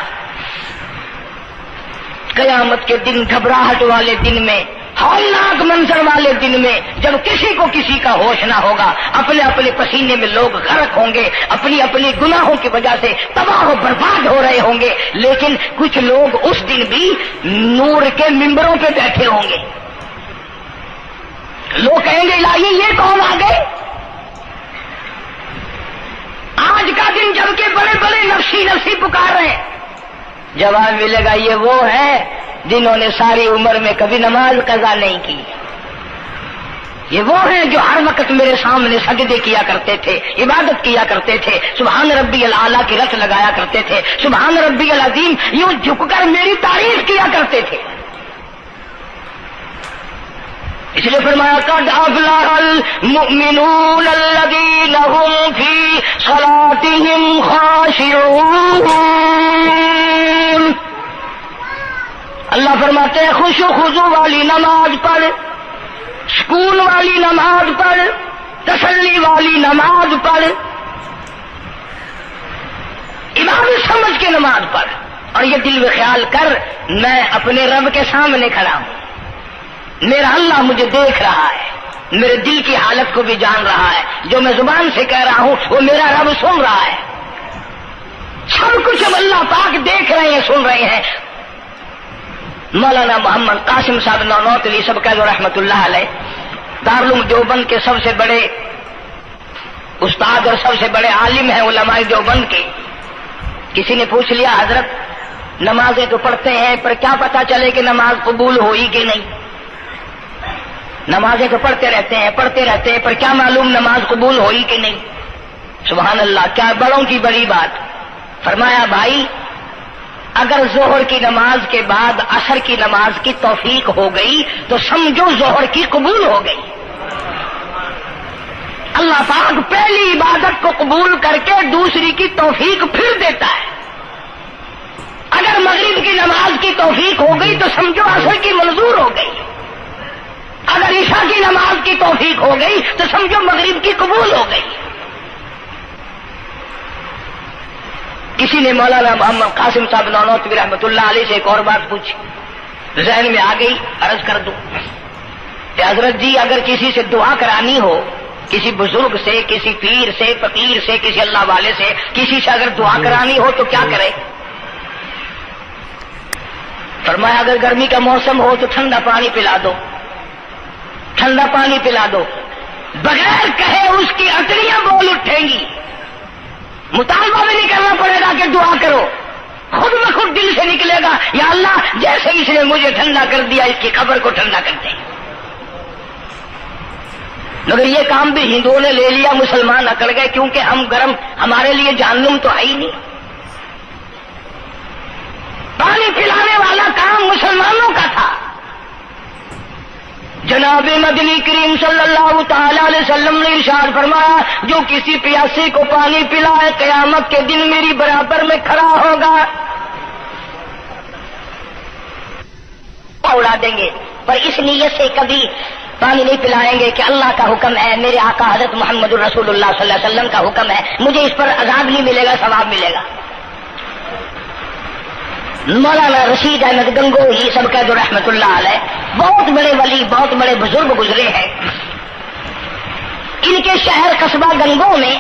قیامت کے دن، گھبراہٹ والے دن میں، ہولناک منظر والے دن میں، جب کسی کو کسی کا ہوش نہ ہوگا، اپنے اپنے پسینے میں لوگ غرق ہوں گے، اپنی اپنی گناہوں کی وجہ سے تباہ و برباد ہو رہے ہوں گے، لیکن کچھ لوگ اس دن بھی نور کے ممبروں پہ بیٹھے ہوں گے، لوگ کہیں گے الہی یہ کون آ گئے؟ آج کا دن جبکہ بڑے بڑے نفسی نفسی پکار رہے ہیں، جواب ملے گا یہ وہ ہیں جنہوں نے ساری عمر میں کبھی نماز قضا نہیں کی، یہ وہ ہیں جو ہر وقت میرے سامنے سجدے کیا کرتے تھے، عبادت کیا کرتے تھے، سبحان ربی الاعلیٰ کی رت لگایا کرتے تھے، سبحان ربی العظیم یوں جھک کر میری تعریف کیا کرتے تھے۔ اس لیے فرمایا قد افلح المؤمنون الذین هم فی صلاتهم خاشعون، اللہ فرماتے ہیں خوش و خضوع والی نماز پڑھ، سکون والی نماز پڑھ، تسلی والی نماز پڑھ، عبادت سمجھ کے نماز پڑھ، اور یہ دل میں خیال کر میں اپنے رب کے سامنے کھڑا ہوں، میرا اللہ مجھے دیکھ رہا ہے، میرے دل کی حالت کو بھی جان رہا ہے، جو میں زبان سے کہہ رہا ہوں وہ میرا رب سن رہا ہے، سب کچھ اب اللہ پاک دیکھ رہے ہیں، سن رہے ہیں۔ مولانا محمد قاسم صاحب نانوتوی سب کا جو رحمت اللہ علیہ دارالعلوم دیوبند کے سب سے بڑے استاد اور سب سے بڑے عالم ہیں علماء دیوبند کے، کسی نے پوچھ لیا حضرت نمازیں تو پڑھتے ہیں پر کیا پتا چلے کہ نماز قبول ہوئی کہ نہیں؟ نمازیں تو پڑھتے رہتے ہیں پر کیا معلوم نماز قبول ہوئی کہ نہیں؟ سبحان اللہ، کیا بڑوں کی بڑی بات۔ فرمایا بھائی اگر ظہر کی نماز کے بعد عصر کی نماز کی توفیق ہو گئی تو سمجھو ظہر کی قبول ہو گئی۔ اللہ پاک پہلی عبادت کو قبول کر کے دوسری کی توفیق پھر دیتا ہے۔ اگر مغرب کی نماز کی توفیق ہو گئی تو سمجھو عصر کی منظور ہو گئی، اگر عشاء کی نماز کی توفیق ہو گئی تو سمجھو مغرب کی قبول ہو گئی۔ کسی نے مولانا محمد قاسم صاحب نانوتوی رحمۃ اللہ علیہ سے ایک اور بات پوچھی، ذہن میں آ گئی، عرض کر دوں کہ حضرت جی اگر کسی سے دعا کرانی ہو، کسی بزرگ سے، کسی پیر سے، فقیر سے، کسی اللہ والے سے، کسی سے اگر دعا کرانی ہو تو کیا کرے؟ فرمایا اگر گرمی کا موسم ہو تو ٹھنڈا پانی پلا دو، ٹھنڈا پانی پلا دو، بغیر کہے اس کی اٹریاں بول اٹھیں گی، مطالبہ بھی نہیں کرنا پڑے گا کہ دعا کرو، خود بخود دل سے نکلے گا یا اللہ جیسے اس نے مجھے ٹھنڈا کر دیا اس کی قبر کو ٹھنڈا کر دیں۔ مگر یہ کام بھی ہندوؤں نے لے لیا، مسلمان اکڑ گئے کیونکہ ہم گرم، ہمارے لیے جہنم تو ہے ہی نہیں۔ پانی پلانے والا کام مسلمانوں کا تھا۔ جناب مدنی کریم صلی اللہ تعالی علیہ وسلم نے ارشاد فرمایا جو کسی پیاسے کو پانی پلائے قیامت کے دن میری برابر میں کھڑا ہوگا، اڑا دیں گے، پر اس نیت سے کبھی پانی نہیں پلائیں گے کہ اللہ کا حکم ہے، میرے آقا حضرت محمد الرسول اللہ صلی اللہ علیہ وسلم کا حکم ہے، مجھے اس پر عذاب نہیں ملے گا، ثواب ملے گا۔ مولانا رشید احمد گنگوہی سب کا جو رحمت اللہ علیہ بہت بڑے ولی، بہت بڑے بزرگ گزرے ہیں، ان کے شہر قصبہ گنگو میں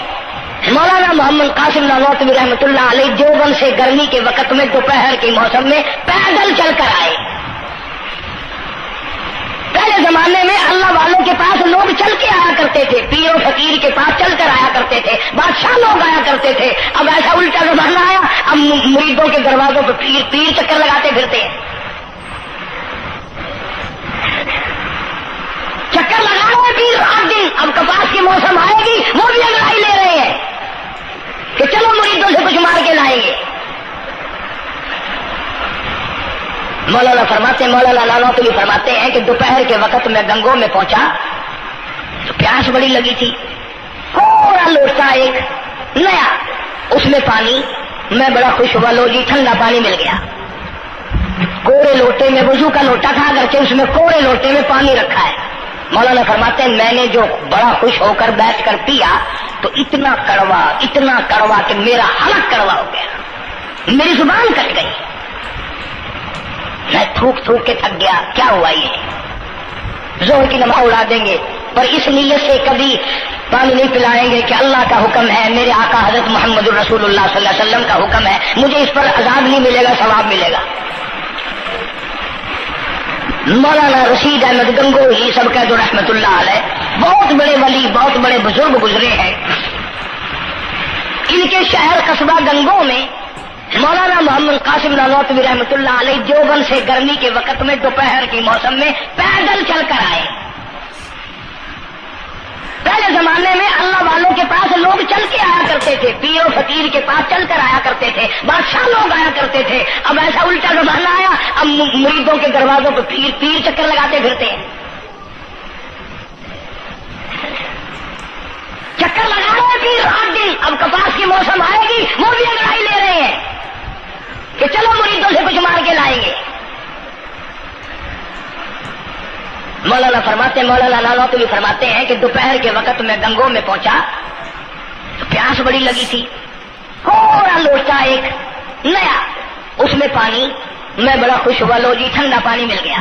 مولانا محمد قاسم نانوتوی رحمت اللہ علیہ دیوبند سے گرمی کے وقت میں دوپہر کے موسم میں پیدل چل کر آئے۔ پہلے زمانے میں اللہ والوں کے پاس لوگ چل کے آیا کرتے تھے، پیر و فقیر کے پاس چل کر آیا کرتے تھے، بادشاہ لوگ آیا کرتے تھے۔ اب ایسا الٹا زمانہ آیا، اب مریدوں کے دروازوں پہ پیر چکر لگاتے پھرتے ہیں، چکر لگا رہے پیر رات دن۔ اب کپاس کی موسم آئے گی وہ بھی انگڑائی لے رہے ہیں کہ چلو مریدوں سے کچھ مار کے لائیں گے۔ مولانا نانوتوی فرماتے ہیں کہ دوپہر کے وقت میں گنگو میں پہنچا تو پیاس بڑی لگی تھی، پورا لوٹا ایک نیا، اس میں پانی، میں بڑا خوش ہوا، لو جی ٹھنڈا پانی مل گیا۔ کوڑے لوٹے میں، وضو کا لوٹا تھا اگرچہ اس میں کوڑے لوٹے میں پانی رکھا ہے۔ مولانا فرماتے ہیں میں نے جو بڑا خوش ہو کر بیٹھ کر پیا تو اتنا کڑوا کہ میرا حلق کڑوا ہو گیا، میری زبان کٹ گئی، میں تھوک کے تھک گیا۔ کیا ہوا یہ؟ ظہر کی نماز اڑا دیں گے، پر اس نیت سے کبھی پانی نہیں پلائیں گے کہ اللہ کا حکم ہے، میرے آقا حضرت محمد الرسول اللہ صلی اللہ علیہ وسلم کا حکم ہے، مجھے اس پر عذاب نہیں ملے گا، ثواب ملے گا۔ مولانا رشید احمد گنگوہی سب کا جو رحمت اللہ علیہ بہت بڑے ولی، بہت بڑے بزرگ گزرے ہیں، ان کے شہر قصبہ گنگو میں مولانا محمد قاسم نانوتوی رحمت اللہ علیہ دیوبند سے گرمی کے وقت میں دوپہر کے موسم میں پیدل چل کر آئے۔ پہلے زمانے میں اللہ والوں کے پاس لوگ چل کے آیا کرتے تھے، پیر و فقیر کے پاس چل کر آیا کرتے تھے، بادشاہ لوگ آیا کرتے تھے۔ اب ایسا الٹا زمانہ آیا، اب مریدوں کے دروازوں پہ پیر چکر لگاتے پھرتے ہیں، چکر لگا رہے پیر رات دن۔ اب کپاس کی موسم آئے گی وہ بھی انگڑائی لے رہے ہیں کہ چلو مریدوں سے کچھ مار کے لائیں گے۔ مولانا نانوتوی فرماتے ہیں کہ دوپہر کے وقت میں گنگو میں پہنچا تو پیاس بڑی لگی تھی، پورا لوٹا ایک نیا، اس میں پانی، میں بڑا خوش ہوا، لو جی ٹھنڈا پانی مل گیا۔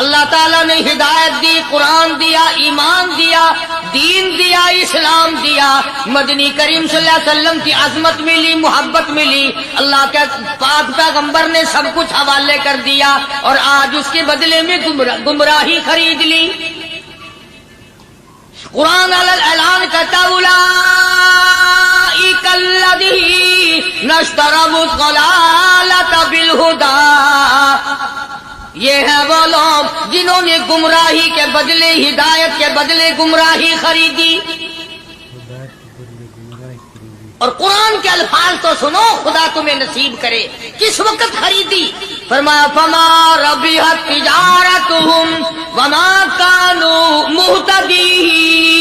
اللہ تعالیٰ نے ہدایت دی، قرآن دیا، ایمان دیا، دین دیا، اسلام دیا، مدنی کریم صلی اللہ علیہ وسلم کی عظمت ملی، محبت ملی، اللہ کے پاک پیغمبر نے سب کچھ حوالے کر دیا، اور آج اس کے بدلے میں گمراہی خرید لی۔ قرآن اعلان کرتا اولئک الذین اشتروا الضلالۃ بالہدی، یہ ہے وہ لوگ جنہوں نے گمراہی کے بدلے ہدایت کے بدلے گمراہی خریدی۔ اور قرآن کے الفاظ تو سنو، خدا تمہیں نصیب کرے۔ کس وقت خریدی؟ فرمایا فما ربحت تجارتهم وما كانوا مهتدين۔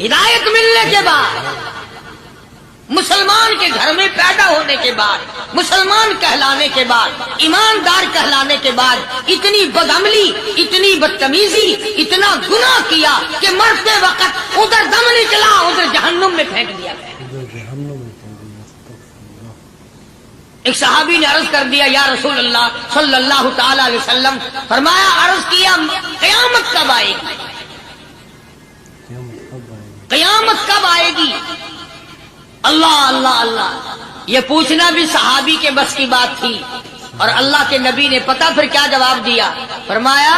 ہدایت ملنے کے بعد، مسلمان کے گھر میں پیدا ہونے کے بعد، مسلمان کہلانے کے بعد، ایماندار کہلانے کے بعد اتنی بدعملی، اتنی بدتمیزی، اتنا گناہ کیا کہ مرتے وقت ادھر دم نکلا، ادھر جہنم میں پھینک دیا گیا۔ ایک صحابی نے عرض کر دیا یا رسول اللہ صلی اللہ تعالی علیہ وسلم، فرمایا عرض کیا قیامت کب آئے گی؟ قیامت کب آئے گی؟ اللہ اللہ اللہ، یہ پوچھنا بھی صحابی کے بس کی بات تھی، اور اللہ کے نبی نے پتہ پھر کیا جواب دیا؟ فرمایا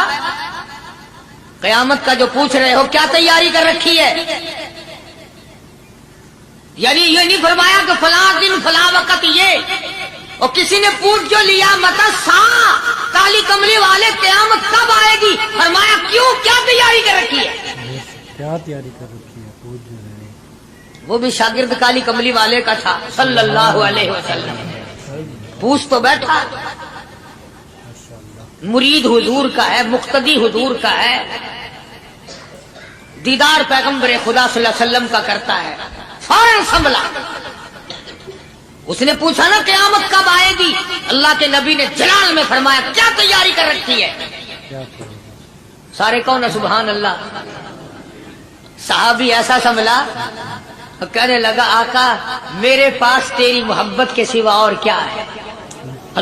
قیامت کا جو پوچھ رہے ہو کیا تیاری کر رکھی ہے؟ یعنی یہ نہیں فرمایا کہ فلاں دن فلاں وقت یہ، اور کسی نے پوچھ جو لیا متا سا کالی کملی والے قیامت کب آئے گی؟ فرمایا کیوں، کیا تیاری کر رکھی ہے؟ کیا تیاری کر رکھی ہے؟ پوچھ جو رہے ہیں۔ وہ بھی شاگرد کالی کملی والے کا تھا صلی اللہ علیہ وسلم، پوچھ تو بیٹھا، مرید حضور کا ہے، مقتدی حضور کا ہے، دیدار پیغمبر خدا صلی اللہ علیہ وسلم کا کرتا ہے، فوراً سنبھلا۔ اس نے پوچھا نا قیامت کب آئے گی؟ اللہ کے نبی نے جلال میں فرمایا کیا تیاری کر رکھی ہے؟ کیا کرے گا؟ سارے کون سبحان اللہ۔ صحابی ایسا سنبھلا، کہنے لگا آقا میرے پاس تیری محبت کے سوا اور کیا ہے؟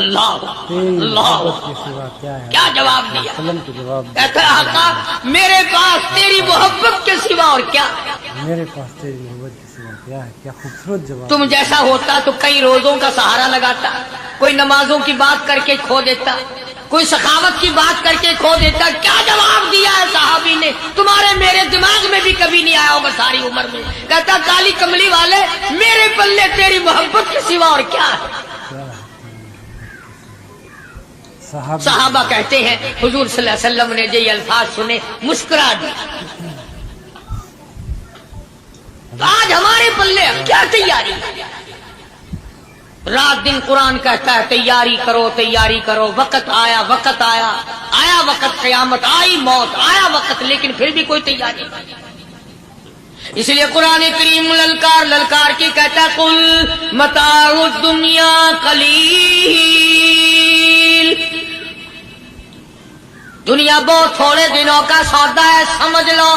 اللہ اللہ، کے سوا کیا ہے؟ کیا جواب دیا؟ سلم کے جواب دیا، کہتا ہے آقا میرے پاس تیری محبت کے سوا اور کیا ہے؟ میرے پاس تیری محبت کے سوا کیا ہے؟ کیا خوبصورت جواب۔ تم جیسا ہوتا تو کئی روزوں کا سہارا لگاتا، کوئی نمازوں کی بات کر کے کھو دیتا، کوئی سخاوت کی بات کر کے کھو دیتا۔ کیا جواب دیا ہے صحابی نے؟ تمہارے میرے دماغ میں بھی کبھی نہیں آیا ہوگا ساری عمر میں۔ کہتا کالی کملی والے میرے پلے تیری محبت کے سوا اور کیا ہے؟ صحابہ کہتے ہیں حضور صلی اللہ علیہ وسلم نے جو یہ الفاظ سنے مسکرا دی۔ آج ہمارے پلے کیا تیاری؟ رات دن قرآن کہتا ہے تیاری کرو تیاری کرو، وقت آیا وقت آیا، آیا وقت، قیامت آئی، موت آیا وقت، لیکن پھر بھی کوئی تیاری نہیں۔ اس لیے قرآن کریم للکار للکار کی کہتا ہے قل متاع الدنیا قلیل، دنیا بہت تھوڑے دنوں کا سودا ہے، سمجھ لو۔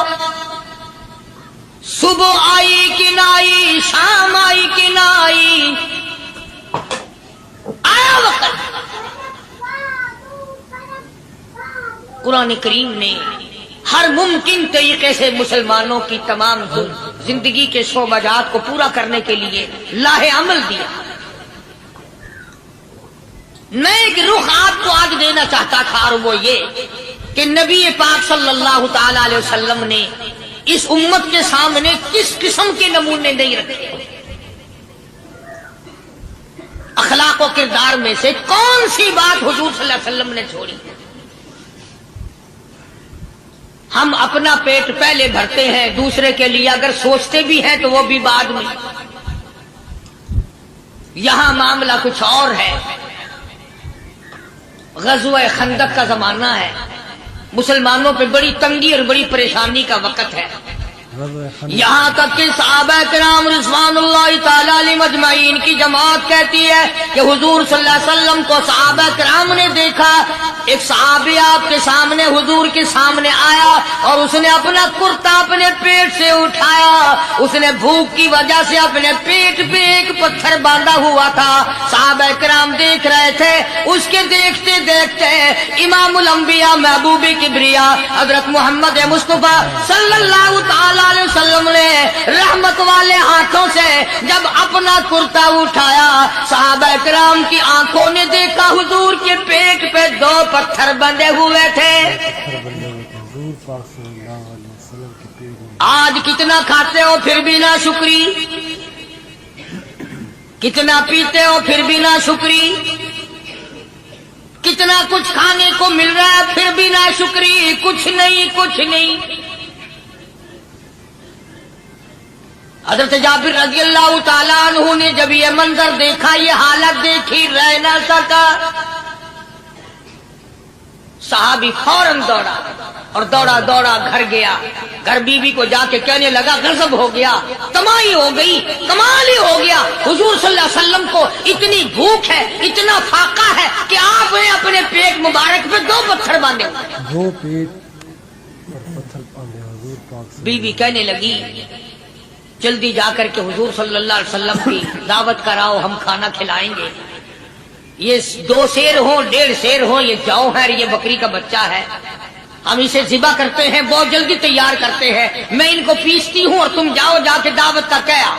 صبح آئی کہ نہ آئی، شام آئی کہ نہ آئی، آیا وقت۔ قرآن کریم نے ہر ممکن طریقے سے مسلمانوں کی تمام زندگی کے شعبہ جات کو پورا کرنے کے لیے لاہ عمل دیا۔ میں ایک رخ آپ کو آج دینا چاہتا تھا، اور وہ یہ کہ نبی پاک صلی اللہ تعالی علیہ وسلم نے اس امت کے سامنے کس قسم کے نمونے نہیں رکھے۔ اخلاق و کردار میں سے کون سی بات حضور صلی اللہ علیہ وسلم نے چھوڑی؟ ہم اپنا پیٹ پہلے بھرتے ہیں، دوسرے کے لیے اگر سوچتے بھی ہیں تو وہ بھی بعد میں۔ یہاں معاملہ کچھ اور ہے۔ غزوہ خندق کا زمانہ ہے، مسلمانوں پہ بڑی تنگی اور بڑی پریشانی کا وقت ہے۔ غزوہ خندق یہاں تک کہ صحابہ کرام رضوانullah تعالی علیہم اجمعین کی جماعت کہتی ہے کہ حضور صلی اللہ علیہ وسلم کو صحابہ کرام نے دیکھا، ایک صحابی آپ کے سامنے حضور کے سامنے آیا اور اس نے اپنا کرتا اپنے پیٹ سے اٹھایا، اس نے بھوک کی وجہ سے اپنے پیٹ پہ ایک پتھر باندھا ہوا تھا، صحابہ کرام دیکھ رہے تھے، اس کے دیکھتے دیکھتے امام الانبیاء محبوب کبریا حضرت محمد مصطفیٰ صلی اللہ تعالی علیہ وسلم نے رحمت والے ہاتھوں سے جب اپنا کرتا اٹھایا، صحابہ کرام کی آنکھوں نے دیکھا حضور کے پیٹ پہ 2 پتھر بندھے ہوئے تھے۔ پتھر بندے ہوئے تھے حضور پاک صلی اللہ علیہ وسلم کے پیٹ میں۔ آج کتنا کھاتے ہو پھر بھی نہ شکری، کتنا پیتے ہو پھر بھی نہ شکری، کتنا کچھ کھانے کو مل رہا ہے پھر بھی نہ شکری، کچھ نہیں کچھ نہیں۔ حضرت جابر رضی اللہ تعالیٰ عنہ نے جب یہ منظر دیکھا، یہ حالت دیکھی، رہ نہ سکا، صحابی فوراً دوڑا اور دوڑا دوڑا گھر گیا، گھر بیوی کو جا کے کہنے لگا غضب ہو گیا، تمائی ہو گئی، کمال ہی ہو گیا، حضور صلی اللہ علیہ وسلم کو اتنی بھوک ہے، اتنا فاقہ ہے کہ آپ نے اپنے پیٹ مبارک پہ 2 پتھر باندھے ہوئے۔ 2 پیٹ اور پتھر باندھے حضور پاک سے۔ بیوی کہنے لگی جلدی جا کر کے حضور صلی اللہ علیہ وسلم کی دعوت کراؤ، ہم کھانا کھلائیں گے، یہ 2 سیر ہوں 1.5 سیر ہوں، یہ جو ہے یہ بکری کا بچہ ہے، ہم اسے ذبح کرتے ہیں، بہت جلدی تیار کرتے ہیں، میں ان کو پیستی ہوں اور تم جاؤ جا کے دعوت کا کیا۔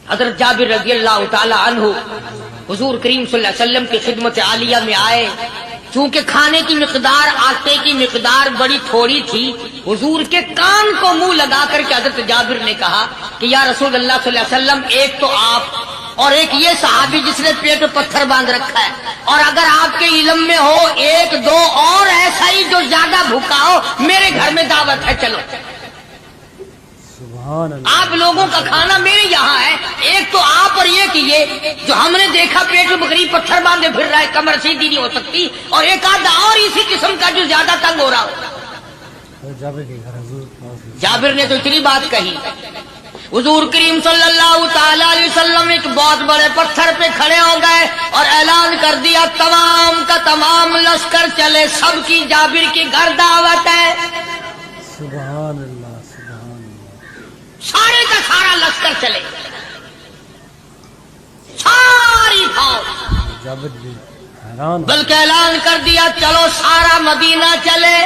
حضرت جابر رضی اللہ تعالی عنہ حضور کریم صلی اللہ علیہ وسلم کی خدمت عالیہ میں آئے، چونکہ کھانے کی مقدار، آٹے کی مقدار بڑی تھوڑی تھی، حضور کے کان کو منہ لگا کر کے حضرت جابر نے کہا کہ یا رسول اللہ صلی اللہ علیہ وسلم، ایک تو آپ اور ایک یہ صحابی جس نے پیٹ پتھر باندھ رکھا ہے، اور اگر آپ کے علم میں ہو 1-2 اور ایسا ہی جو زیادہ بھوکا ہو، میرے گھر میں دعوت ہے، چلو سبحان اللہ۔ آپ لوگوں کا کھانا میرے یہاں ہے، ایک تو آپ اور یہ کہ یہ جو ہم نے دیکھا پیٹ میں بکری پتھر باندھے پھر رہا ہے، کمر سیدھی نہیں ہو سکتی، اور ایک آدھا اور اسی قسم کا جو زیادہ تنگ ہو رہا ہو۔ جابر کے گھر حضور پاک سے۔ جابر نے تو اتنی بات کہی، حضور کریم صلی اللہ تعالی علیہ وسلم ایک بہت بڑے پتھر پہ کھڑے ہو گئے اور اعلان کر دیا تمام کا تمام لشکر چلے، سب کی جابر کی گھر دعوت ہے۔ سبحان اللہ سبحان اللہ۔ سارے کا سارا لشکر چلے، ساری فوج، جابر بھی حیران ہو۔ بلکہ اعلان کر دیا چلو سارا مدینہ چلے۔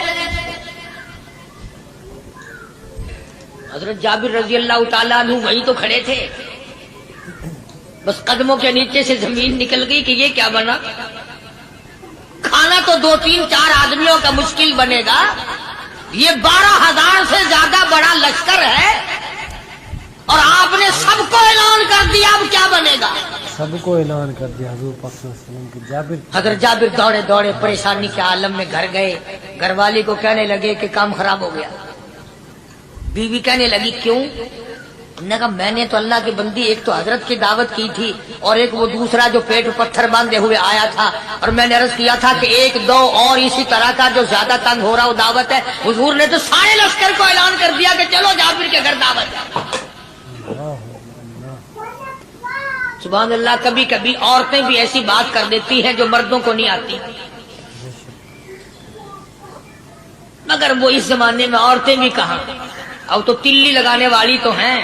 حضرت جابر رضی اللہ تعالیٰ عنہ وہی تو کھڑے تھے، بس قدموں کے نیچے سے زمین نکل گئی کہ یہ کیا بنا، کھانا تو 2-3-4 آدمیوں کا مشکل بنے گا، یہ 12,000 سے زیادہ بڑا لشکر ہے، اور آپ نے سب کو اعلان کر دیا، اب کیا بنے گا۔ سب کو اعلان کر دیا حضور پاک صلی اللہ علیہ وسلم کی۔ جابر حضرت جابر دوڑے دوڑے پریشانی کے عالم میں گھر گئے، گھر والی کو کہنے لگے کہ کام خراب ہو گیا۔ بیوی کہنے لگی کیوں؟ انہوں نے کہا میں نے تو اللہ کی بندی ایک تو حضرت کی دعوت کی تھی، اور ایک وہ دوسرا جو پیٹ پتھر باندھے ہوئے آیا تھا، اور میں نے عرض کیا تھا کہ 1-2 اور اسی طرح کا جو زیادہ تنگ ہو رہا وہ دعوت ہے، حضور نے تو سارے لشکر کو اعلان کر دیا کہ چلو جابر کے گھر دعوت ہے۔ سبحان اللہ۔ کبھی کبھی عورتیں بھی ایسی بات کر دیتی ہیں جو مردوں کو نہیں آتی، مگر وہ اس زمانے میں عورتیں بھی کہاں، اب تو تلی لگانے والی تو ہیں،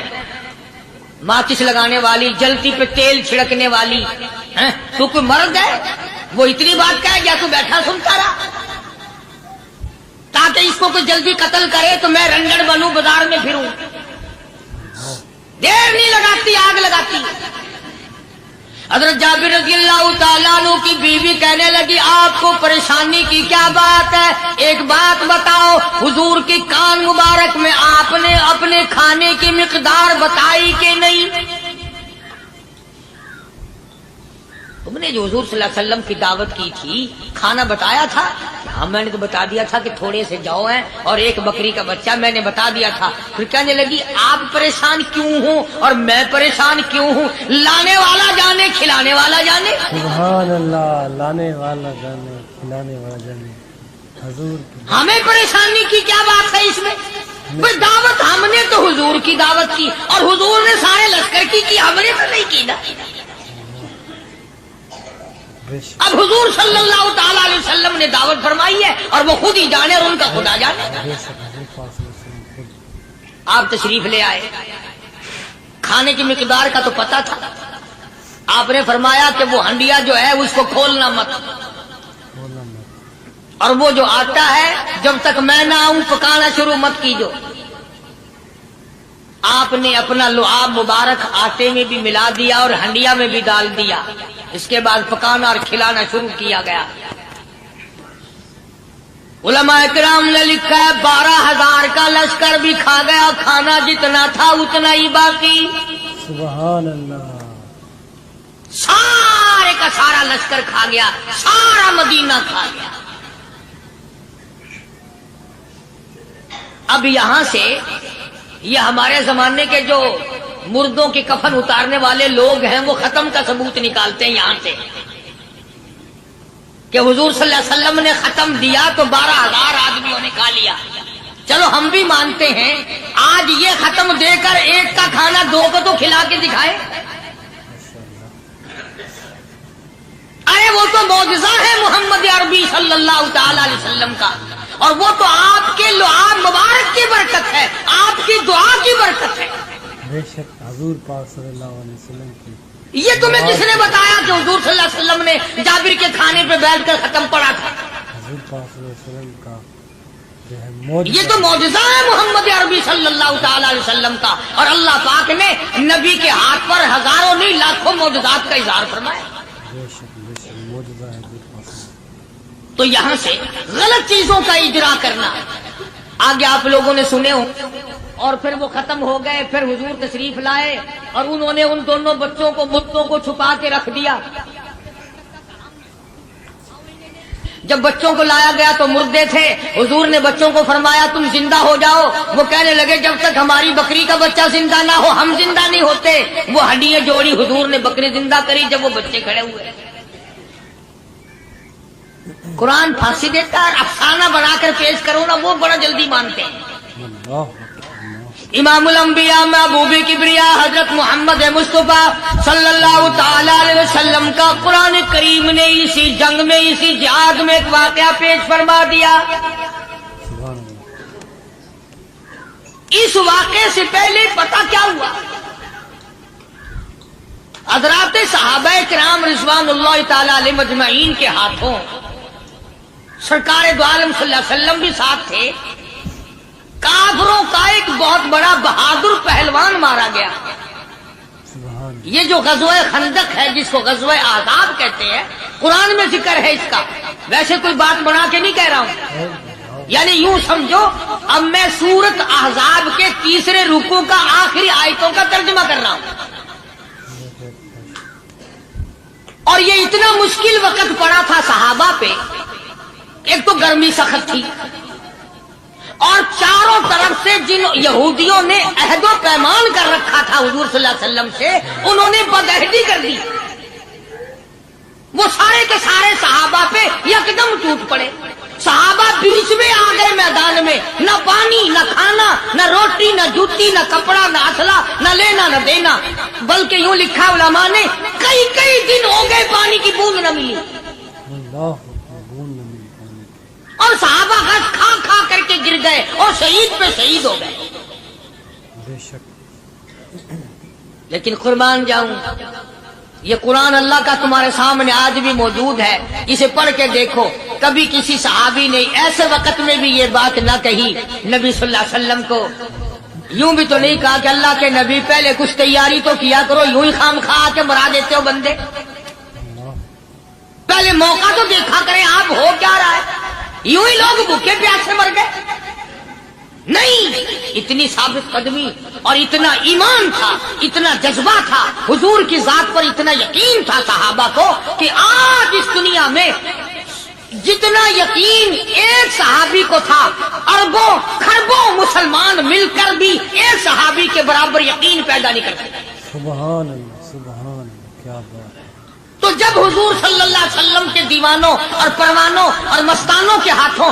ماچس لگانے والی، جلتی پہ تیل چھڑکنے والی ہیں، تو کوئی مرد ہے وہ اتنی بات کہے گیا تو بیٹھا سنتا رہا، تاکہ اس کو کوئی جلدی قتل کرے تو میں رنگڑ بنوں، بازار میں پھروں، دیر نہیں لگاتی آگ لگاتی۔ حضرت جابر رضی اللہ تعالیٰ عنہ کی بیوی کہنے لگی آپ کو پریشانی کی کیا بات ہے، ایک بات بتاؤ، حضور کے کان مبارک میں آپ نے اپنے کھانے کی مقدار بتائی کہ نہیں؟ تم نے جو حضور صلی اللہ علیہ وسلم کی دعوت کی تھی کھانا بتایا تھا؟ ہاں میں نے تو بتا دیا تھا کہ تھوڑے سے جو ہیں اور ایک بکری کا بچہ، میں نے بتا دیا تھا۔ پھر کہنے لگی آپ پریشان کیوں ہوں اور میں پریشان کیوں ہوں، لانے والا جانے کھلانے والا جانے۔ سبحان اللہ، لانے والا جانے کھلانے والا جانے۔ حضور کی ہمیں پریشانی کی کیا بات ہے اس میں؟ بھئی دعوت ہم نے تو حضور کی دعوت کی اور حضور نے سارے لشکر کی ہم نے تو نہیں کی نا. بے شک اب حضور صلی اللہ تعالی علیہ وسلم نے دعوت فرمائی ہے اور وہ خود ہی جانے اور ان کا خدا جانے. بے شک حضور پاک صلی اللہ علیہ وسلم خود آپ تشریف لے آئے, کھانے کی مقدار کا تو پتہ تھا. آپ نے فرمایا کہ وہ ہنڈیا جو ہے اس کو کھولنا مت, بولنا مت. اور وہ جو آٹا ہے جب تک میں نہ آؤں پکانا شروع مت کیجو. آپ نے اپنا لعاب مبارک آٹے میں بھی ملا دیا اور ہنڈیا میں بھی ڈال دیا. اس کے بعد پکانا اور کھلانا شروع کیا گیا. علماء کرام نے لکھا ہے 12,000 کا لشکر بھی کھا گیا, کھانا جتنا تھا اتنا ہی باقی. سبحان اللہ. سارے کا سارا لشکر کھا گیا, سارا مدینہ کھا گیا. اب یہاں سے یہ ہمارے زمانے کے جو مردوں کے کفن اتارنے والے لوگ ہیں وہ ختم کا ثبوت نکالتے ہیں یہاں سے کہ حضور صلی اللہ علیہ وسلم نے ختم دیا تو 12,000 آدمیوں نے کھا لیا. چلو ہم بھی مانتے ہیں آج یہ ختم دے کر ایک کا کھانا 2 کو تو کھلا کے دکھائے. ارے وہ تو معجزہ ہے محمد عربی صلی اللہ تعالی علیہ وسلم کا, اور وہ تو آپ کے لعاب مبارک کی برکت ہے, آپ کی دعا کی برکت ہے. بے شک حضور پاک صلی اللہ علیہ وسلم کی. یہ تمہیں کس نے بتایا کہ حضور صلی اللہ علیہ وسلم نے جابر کے کھانے پہ بیٹھ کر ختم پڑا تھا؟ حضور پاک صلی اللہ علیہ وسلم کا جو ہے معجزہ. یہ تو معجزہ ہے محمد عربی صلی اللہ تعالی علیہ وسلم کا, اور اللہ پاک نے نبی کے ہاتھ پر ہزاروں نہیں لاکھوں معجزات کا اظہار فرمایا. بے شک معجزہ ہے حضور پاک صلی اللہ علیہ وسلم. تو یہاں سے غلط چیزوں کا اجرا کرنا آگے آپ لوگوں نے سنے ہوں. اور پھر وہ ختم ہو گئے, پھر حضور تشریف لائے اور انہوں نے ان دونوں بچوں کو مردوں کو چھپا کے رکھ دیا. جب بچوں کو لایا گیا تو مردے تھے. حضور نے بچوں کو فرمایا تم زندہ ہو جاؤ. وہ کہنے لگے جب تک ہماری بکری کا بچہ زندہ نہ ہو ہم زندہ نہیں ہوتے. وہ ہڈیاں جوڑی, حضور نے بکری زندہ کری جب وہ بچے کھڑے ہوئے. قرآن پھانسی دیتا ہے, افسانہ بنا کر پیش کرو نا وہ بڑا جلدی مانتے ہیں. اللہ امام الانبیاء محبوب کبریاء حضرت محمد مصطفیٰ صلی اللہ تعالی علیہ وسلم کا قرآن کریم نے اسی جنگ میں اسی جہاد میں ایک واقعہ پیش فرما دیا. سبحان اللہ. اس واقعے سے پہلے پتہ کیا ہوا؟ حضرات صحابہ کرام رضوان اللہ تعالی علیہ مجمعین کے ہاتھوں سرکار دو عالم صلی اللہ علیہ وسلم بھی ساتھ تھے. کافروں کا ایک بہت بڑا بہادر پہلوان مارا گیا. سبحان اللہ. یہ جو غزوہ خندق ہے جس کو غزوہ احزاب کہتے ہیں, قرآن میں ذکر ہے اس کا. ویسے کوئی بات بنا کے نہیں کہہ رہا ہوں, یعنی یوں سمجھو اب میں سورت احزاب کے 3 رکوع کا آخری آیتوں کا ترجمہ کر رہا ہوں. اور یہ اتنا مشکل وقت پڑا تھا صحابہ پہ. ایک تو گرمی سخت تھی, اور چاروں طرف سے جن یہودیوں نے عہد و پیمان کر رکھا تھا حضور صلی اللہ علیہ وسلم سے, انہوں نے بدعہدی کر دی. وہ سارے کے سارے صحابہ پہ یکدم ٹوٹ پڑے. صحابہ بیچ میں آ گئے میدان میں, نہ پانی نہ کھانا نہ روٹی نہ جوتی نہ کپڑا نہ اسلحہ نہ لینا نہ دینا. بلکہ یوں لکھا علماء نے کئی دن ہو گئے پانی کی بوند نہ ملی. اللہ بون نہ ملی پانی. اور صحابہ غش کھا کھا کر کے گر گئے اور شہید پہ شہید ہو گئے. بے شک. لیکن قربان جاؤں, یہ قرآن اللہ کا تمہارے سامنے آج بھی موجود ہے, اسے پڑھ کے دیکھو. کبھی کسی صحابی نے ایسے وقت میں بھی یہ بات نہ کہی نبی صلی اللہ علیہ وسلم کو. یوں بھی تو نہیں کہا کہ اللہ کے نبی پہلے کچھ تیاری تو کیا کرو, یوں ہی خام خواہ کے مرا دیتے ہو بندے. پہلے موقع تو دیکھا کریں آپ ہو کیا رہا ہے. یوں ہی لوگ بھوکے پیاسے مر گئے. نہیں, اتنی ثابت قدمی اور اتنا ایمان تھا, اتنا جذبہ تھا, حضور کی ذات پر اتنا یقین تھا صحابہ کو کہ آج اس دنیا میں جتنا یقین ایک صحابی کو تھا, اربوں خربوں مسلمان مل کر بھی ایک صحابی کے برابر یقین پیدا نہیں کرتے. سبحان اللہ. سبحان اللہ. کیا بات ہے. تو جب حضور صلی اللہ علیہ وسلم کے دیوانوں اور پروانوں اور مستانوں کے ہاتھوں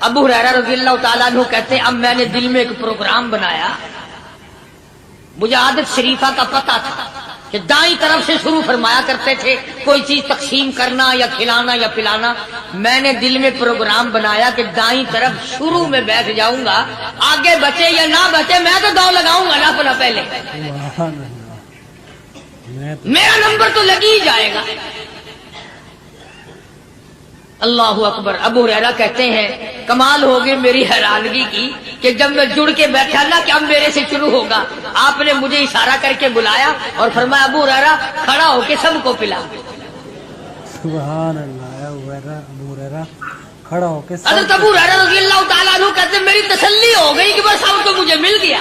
ابو ہریرہ رضی اللہ تعالیٰ عنہ کہتے ہیں اب میں نے دل میں ایک پروگرام بنایا. مجھے عادت شریفہ کا پتہ تھا کہ دائیں طرف سے شروع فرمایا کرتے تھے کوئی چیز تقسیم کرنا یا کھلانا یا پلانا. میں نے دل میں پروگرام بنایا کہ دائیں طرف شروع میں بیٹھ جاؤں گا, آگے بچے یا نہ بچے میں تو دوڑ لگاؤں گا نا پہلے, سبحان اللہ. میں تو میرا نمبر تو لگ ہی جائے گا. اللہ اکبر. ابو ہریرہ کہتے ہیں کمال ہو گئی میری حیرانگی کی کہ جب میں جڑ کے بیٹھا نا کہ اب میرے سے شروع ہوگا, آپ نے مجھے اشارہ کر کے بلایا اور فرمایا ابو ہریرہ کھڑا ہو کے سب کو پلا. سبحان اللہ. ابو ہریرہ کھڑا ہو کے حضرت ابو ہریرہ رضی اللہ تعالیٰ عنہ کہتے ہیں میری تسلی ہو گئی کہ بس اب تو مجھے مل گیا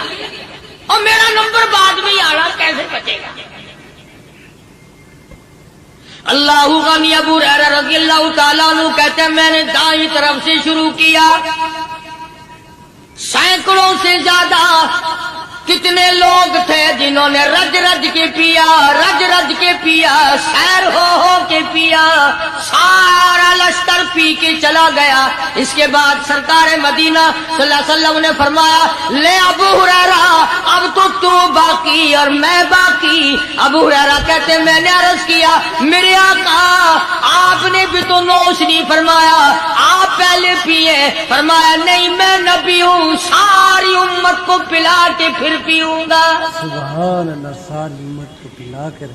اور میرا نمبر بعد میں ہی آ رہا, کیسے بچے گا. اللہ غنی. ابو ہریرہ رضی اللہ تعالیٰ عنہ کہتے ہیں میں نے دائیں طرف سے شروع کیا, سینکڑوں سے زیادہ کتنے لوگ تھے جنہوں نے رج رج کے پیا, رج رج کے پیا, سیر ہو کے پیا, سارا لشکر پی کے چلا گیا. اس کے بعد سرکار مدینہ صلی اللہ علیہ وسلم نے فرمایا لے ابو ہریرہ اب تو باقی اور میں باقی. ابو ہریرہ کہتے ہیں میں نے عرض کیا میرے آقا آپ نے بھی تو نوش نہیں فرمایا, آپ پہلے پیے. فرمایا نہیں میں نبی ہوں, ساری امت کو پلا کے پھر پیوں گا. سبحان اللہ. ساری امت کو پلا کر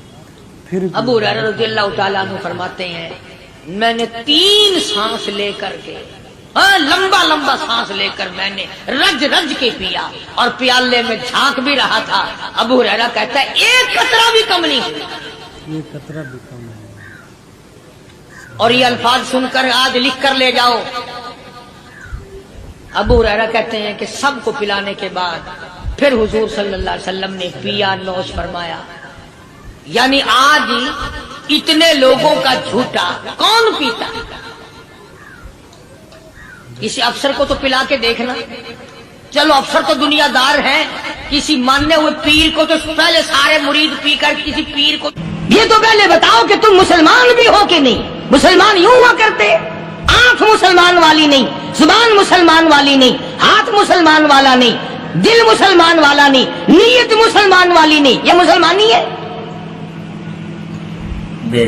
پھر ابو ہریرہ رضی اللہ تعالیٰ عنہ فرماتے ہیں میں نے 3 سانس لے کر کے, لمبا لمبا سانس لے کر میں نے رج رج کے پیا اور پیالے میں جھانک بھی رہا تھا. ابو ہریرہ کہتا ہے ایک قطرہ بھی کم نہیں ہوا. یہ قطرہ بھی کم ہے. اور یہ الفاظ سن کر آج لکھ کر لے جاؤ. ابو ہریرہ کہتے ہیں کہ سب کو پلانے کے بعد پھر حضور صلی اللہ علیہ وسلم نے پیا, نوش فرمایا. یعنی آج اتنے لوگوں کا جھوٹا کون پیتا؟ کسی افسر کو تو پلا کے دیکھنا. چلو افسر تو دنیا دار ہیں, کسی ماننے ہوئے پیر کو تو پہلے سارے مرید پی کر کسی پیر کو یہ تو پہلے بتاؤ کہ تم مسلمان بھی ہو کہ نہیں. مسلمان یوں ہوا کرتے, آنکھ مسلمان والی نہیں, زبان مسلمان والی نہیں, ہاتھ مسلمان والا نہیں, دل مسلمان والا نہیں, نیت مسلمان والی نہیں. یہ مسلمانی ہے؟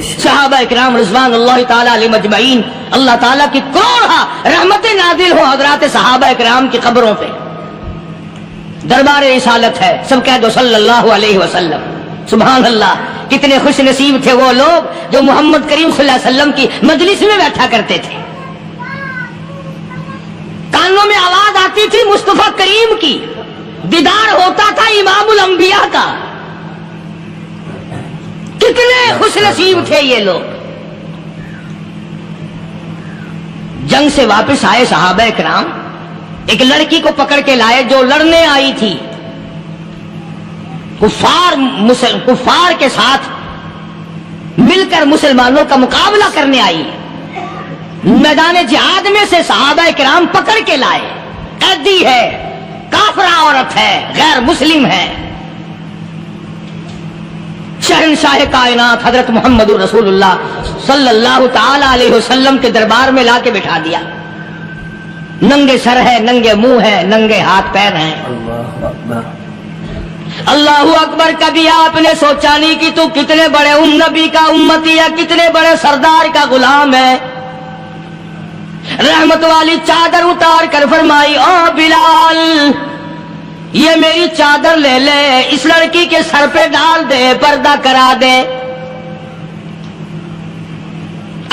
صحابہ اکرام رضوان اللہ تعالی علیہ مجمعین, اللہ تعالیٰ کی کروڑ رحمتیں نازل ہو حضرات صحابہ اکرام کی قبروں پہ. دربار رسالت ہے, سب کہہ دو صلی اللہ علیہ وسلم. سبحان اللہ. کتنے خوش نصیب تھے وہ لوگ جو محمد کریم صلی اللہ علیہ وسلم کی مجلس میں بیٹھا کرتے تھے. کانوں میں آواز آتی تھی مصطفیٰ کریم کی, دیدار ہوتا تھا امام الانبیاء کا. کتنے خوش نصیب تھے یہ لوگ. جنگ سے واپس آئے صحابہ کرام, ایک لڑکی کو پکڑ کے لائے جو لڑنے آئی تھی, کفار کے ساتھ مل کر مسلمانوں کا مقابلہ کرنے آئی. میدان جہاد میں سے صحابہ کرام پکڑ کے لائے. قیدی ہے, کافرہ عورت ہے, غیر مسلم ہے. شہنشاہ کائنات حضرت محمد رسول اللہ صلی اللہ تعالی علیہ وسلم کے دربار میں لا کے بٹھا دیا. ننگے سر ہے, ننگے منہ ہے, ننگے ہاتھ پیر ہیں. اللہ اکبر. کبھی آپ نے سوچا نہیں کہ تو کتنے بڑے نبی کا امتی ہے, کتنے بڑے سردار کا غلام ہے. رحمت والی چادر اتار کر فرمائی او بلال یہ میری چادر لے لے, اس لڑکی کے سر پہ ڈال دے, پردہ کرا دے.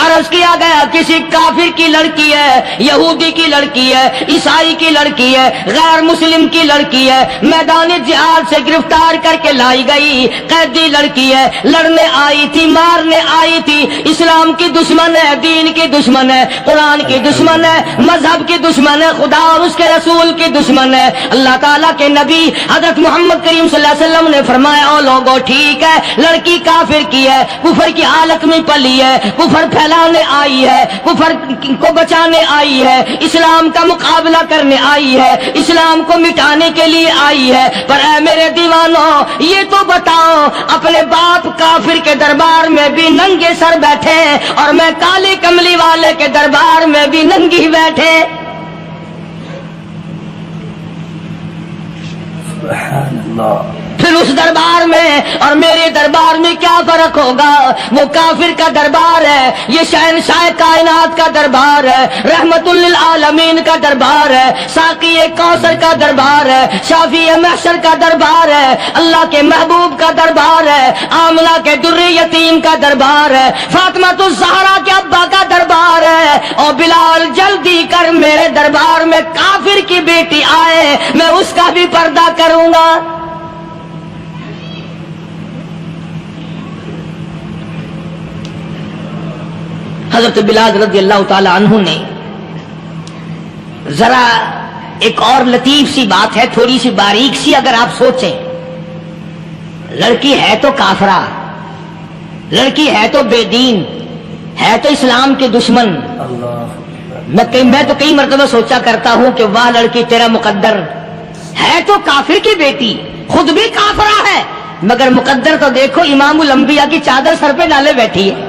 عرض کیا گیا کسی کافر کی لڑکی ہے, یہودی کی لڑکی ہے, عیسائی کی لڑکی ہے, غیر مسلم کی لڑکی ہے, میدان جہاد سے گرفتار کر کے لائی گئی, قیدی لڑکی ہے, لڑنے آئی تھی, مارنے آئی تھی, اسلام کی دشمن ہے, دین کی دشمن ہے, قرآن کی دشمن ہے, مذہب کی دشمن ہے, خدا اور اس کے رسول کی دشمن ہے. اللہ تعالیٰ کے نبی حضرت محمد کریم صلی اللہ علیہ وسلم نے فرمایا او لوگوں ٹھیک ہے لڑکی کافر کی ہے, کفر کی حالت میں پلی ہے, کفر پھیلانے آئی ہے, کفر کو بچانے آئی ہے, اسلام کا مقابلہ کرنے آئی ہے, اسلام کو مٹانے کے لیے آئی ہے. پر اے میرے دیوانوں یہ تو بتاؤ اپنے باپ کافر کے دربار میں بھی ننگے سر بیٹھے اور میں کالی کملی والے کے دربار میں بھی ننگی بیٹھے. اور میرے دربار میں کیا فرق ہوگا؟ وہ کافر کا دربار ہے، یہ شہنشاہ کائنات کا دربار ہے، رحمت للعالمین کا دربار ہے، ساقی کوثر کا دربار ہے، شافی محشر کا دربار ہے، اللہ کے محبوب کا دربار ہے، آمنہ کے در یتیم کا دربار ہے، فاطمہ الزہرا کے ابا کا دربار ہے۔ اور بلال جلدی کر، میرے دربار میں کافر کی بیٹی آئے، میں اس کا بھی پردہ کروں گا۔ حضرت بلال رضی اللہ تعالی عنہ نے ذرا ایک اور لطیف سی بات ہے، تھوڑی سی باریک سی، اگر آپ سوچیں، لڑکی ہے تو کافرہ، لڑکی ہے تو بے دین، ہے تو اسلام کے دشمن۔ میں تو کئی مرتبہ سوچا کرتا ہوں کہ واہ لڑکی تیرا مقدر، ہے تو کافر کی بیٹی، خود بھی کافرہ ہے، مگر مقدر تو دیکھو، امام الانبیاء کی چادر سر پہ ڈالے بیٹھی ہے۔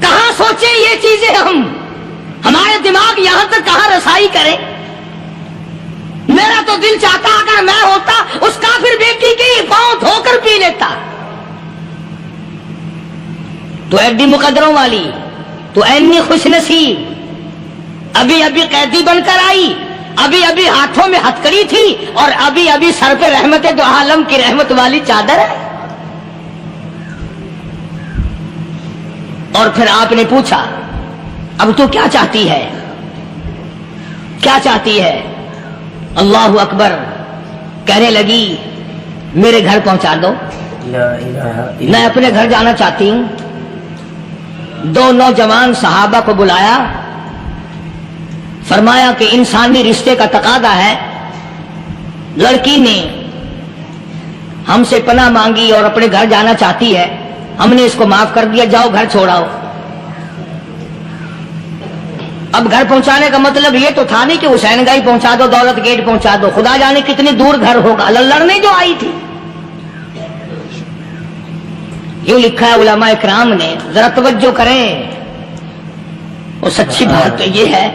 کہاں سوچیں یہ چیزیں ہم، ہمارے دماغ یہاں تک کہاں رسائی کرے؟ میرا تو دل چاہتا اگر میں ہوتا اس کافر بیٹی کی پاؤں دھو کر پی لیتا۔ تو ایڈی مقدروں والی، تو اینی خوش نصیب، ابھی ابھی قیدی بن کر آئی، ابھی ابھی ہاتھوں میں ہتکڑی تھی، اور ابھی ابھی سر پہ رحمت دو عالم کی رحمت والی چادر ہے۔ اور پھر آپ نے پوچھا اب تو کیا چاہتی ہے؟ کیا چاہتی ہے؟ اللہ اکبر، کہنے لگی میرے گھر پہنچا دو، میں اپنے گھر جانا چاہتی ہوں۔ دو نوجوان صحابہ کو بلایا، فرمایا کہ انسانی رشتے کا تقاضا ہے، لڑکی نے ہم سے پناہ مانگی اور اپنے گھر جانا چاہتی ہے، ہم نے اس کو معاف کر دیا، جاؤ گھر چھوڑاؤ۔ اب گھر پہنچانے کا مطلب یہ تو تھا نہیں کہ حسین گائی پہنچا دو، دولت گیٹ پہنچا دو، خدا جانے کتنی دور گھر ہوگا، لڑنے جو آئی تھی۔ یوں لکھا ہے علماء اکرام نے، ذرا توجہ کریں، اور سچی بات تو یہ ہے،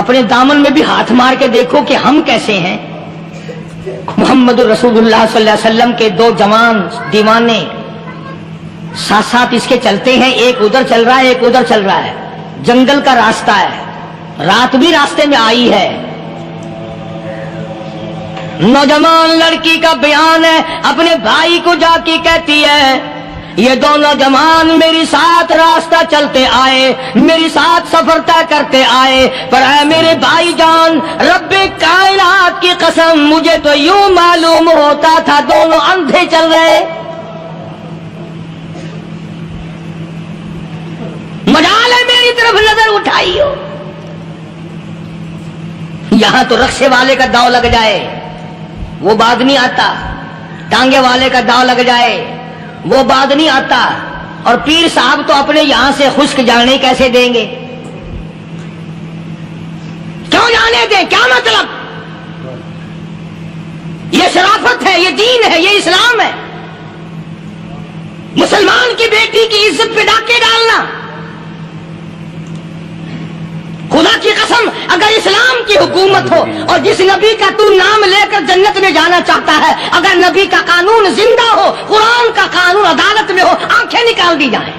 اپنے دامن میں بھی ہاتھ مار کے دیکھو کہ ہم کیسے ہیں۔ محمد رسول اللہ صلی اللہ علیہ وسلم کے دو جوان دیوانے ساتھ ساتھ اس کے چلتے ہیں، ایک ادھر چل رہا ہے ایک ادھر چل رہا ہے، جنگل کا راستہ ہے، رات بھی راستے میں آئی ہے۔ نوجوان لڑکی کا بیان ہے، اپنے بھائی کو جا کے کہتی ہے یہ دونوں جوان میری ساتھ راستہ چلتے آئے، میری ساتھ سفر طے کرتے آئے، پر اے میرے بھائی جان، رب کائنات کی قسم مجھے تو یوں معلوم ہوتا تھا دونوں اندھے چل رہے۔ مجال ہے میری طرف نظر اٹھائی ہو، یہاں تو رکشے والے کا داؤ لگ جائے وہ بعد نہیں آتا، ٹانگے والے کا داؤ لگ جائے وہ بعد نہیں آتا، اور پیر صاحب تو اپنے یہاں سے خشک جانے کیسے دیں گے؟ کیوں جانے دیں؟ کیا مطلب؟ یہ شرافت ہے، یہ دین ہے، یہ اسلام ہے۔ مسلمان کی بیٹی کی عزت پہ ڈاکے ڈالنا، خدا کی قسم اگر اسلام کی حکومت ہو اور جس نبی کا تو نام لے کر جنت میں جانا چاہتا ہے، اگر نبی کا قانون زندہ ہو، قرآن کا قانون عدالت میں ہو، آنکھیں نکال دی جائیں۔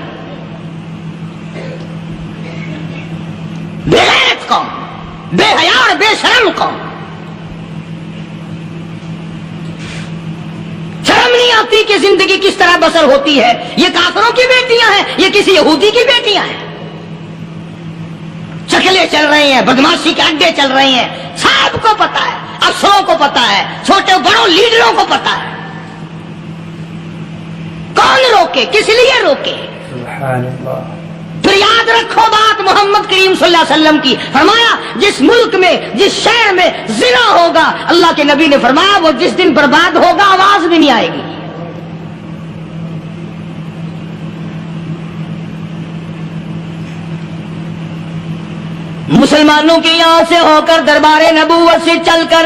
بے غیرت قوم، بے حیا اور بے شرم قوم، شرم نہیں آتی کہ زندگی کس طرح بسر ہوتی ہے۔ یہ کافروں کی بیٹیاں ہیں، یہ کسی یہودی کی بیٹیاں ہیں، چکلے چل رہے ہیں، بدماشی کے اڈے چل رہے ہیں، سب کو پتا ہے، افسروں کو پتا ہے، چھوٹے بڑوں لیڈروں کو پتا ہے۔ کون روکے؟ کس لیے روکے؟ سبحان اللہ۔ پھر یاد رکھو بات محمد کریم صلی اللہ علیہ وسلم کی، فرمایا جس ملک میں جس شہر میں زنا ہوگا، اللہ کے نبی نے فرمایا وہ جس دن برباد ہوگا آواز بھی نہیں آئے گی۔ مسلمانوں کے یہاں سے ہو کر دربار نبوت سے چل کر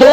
2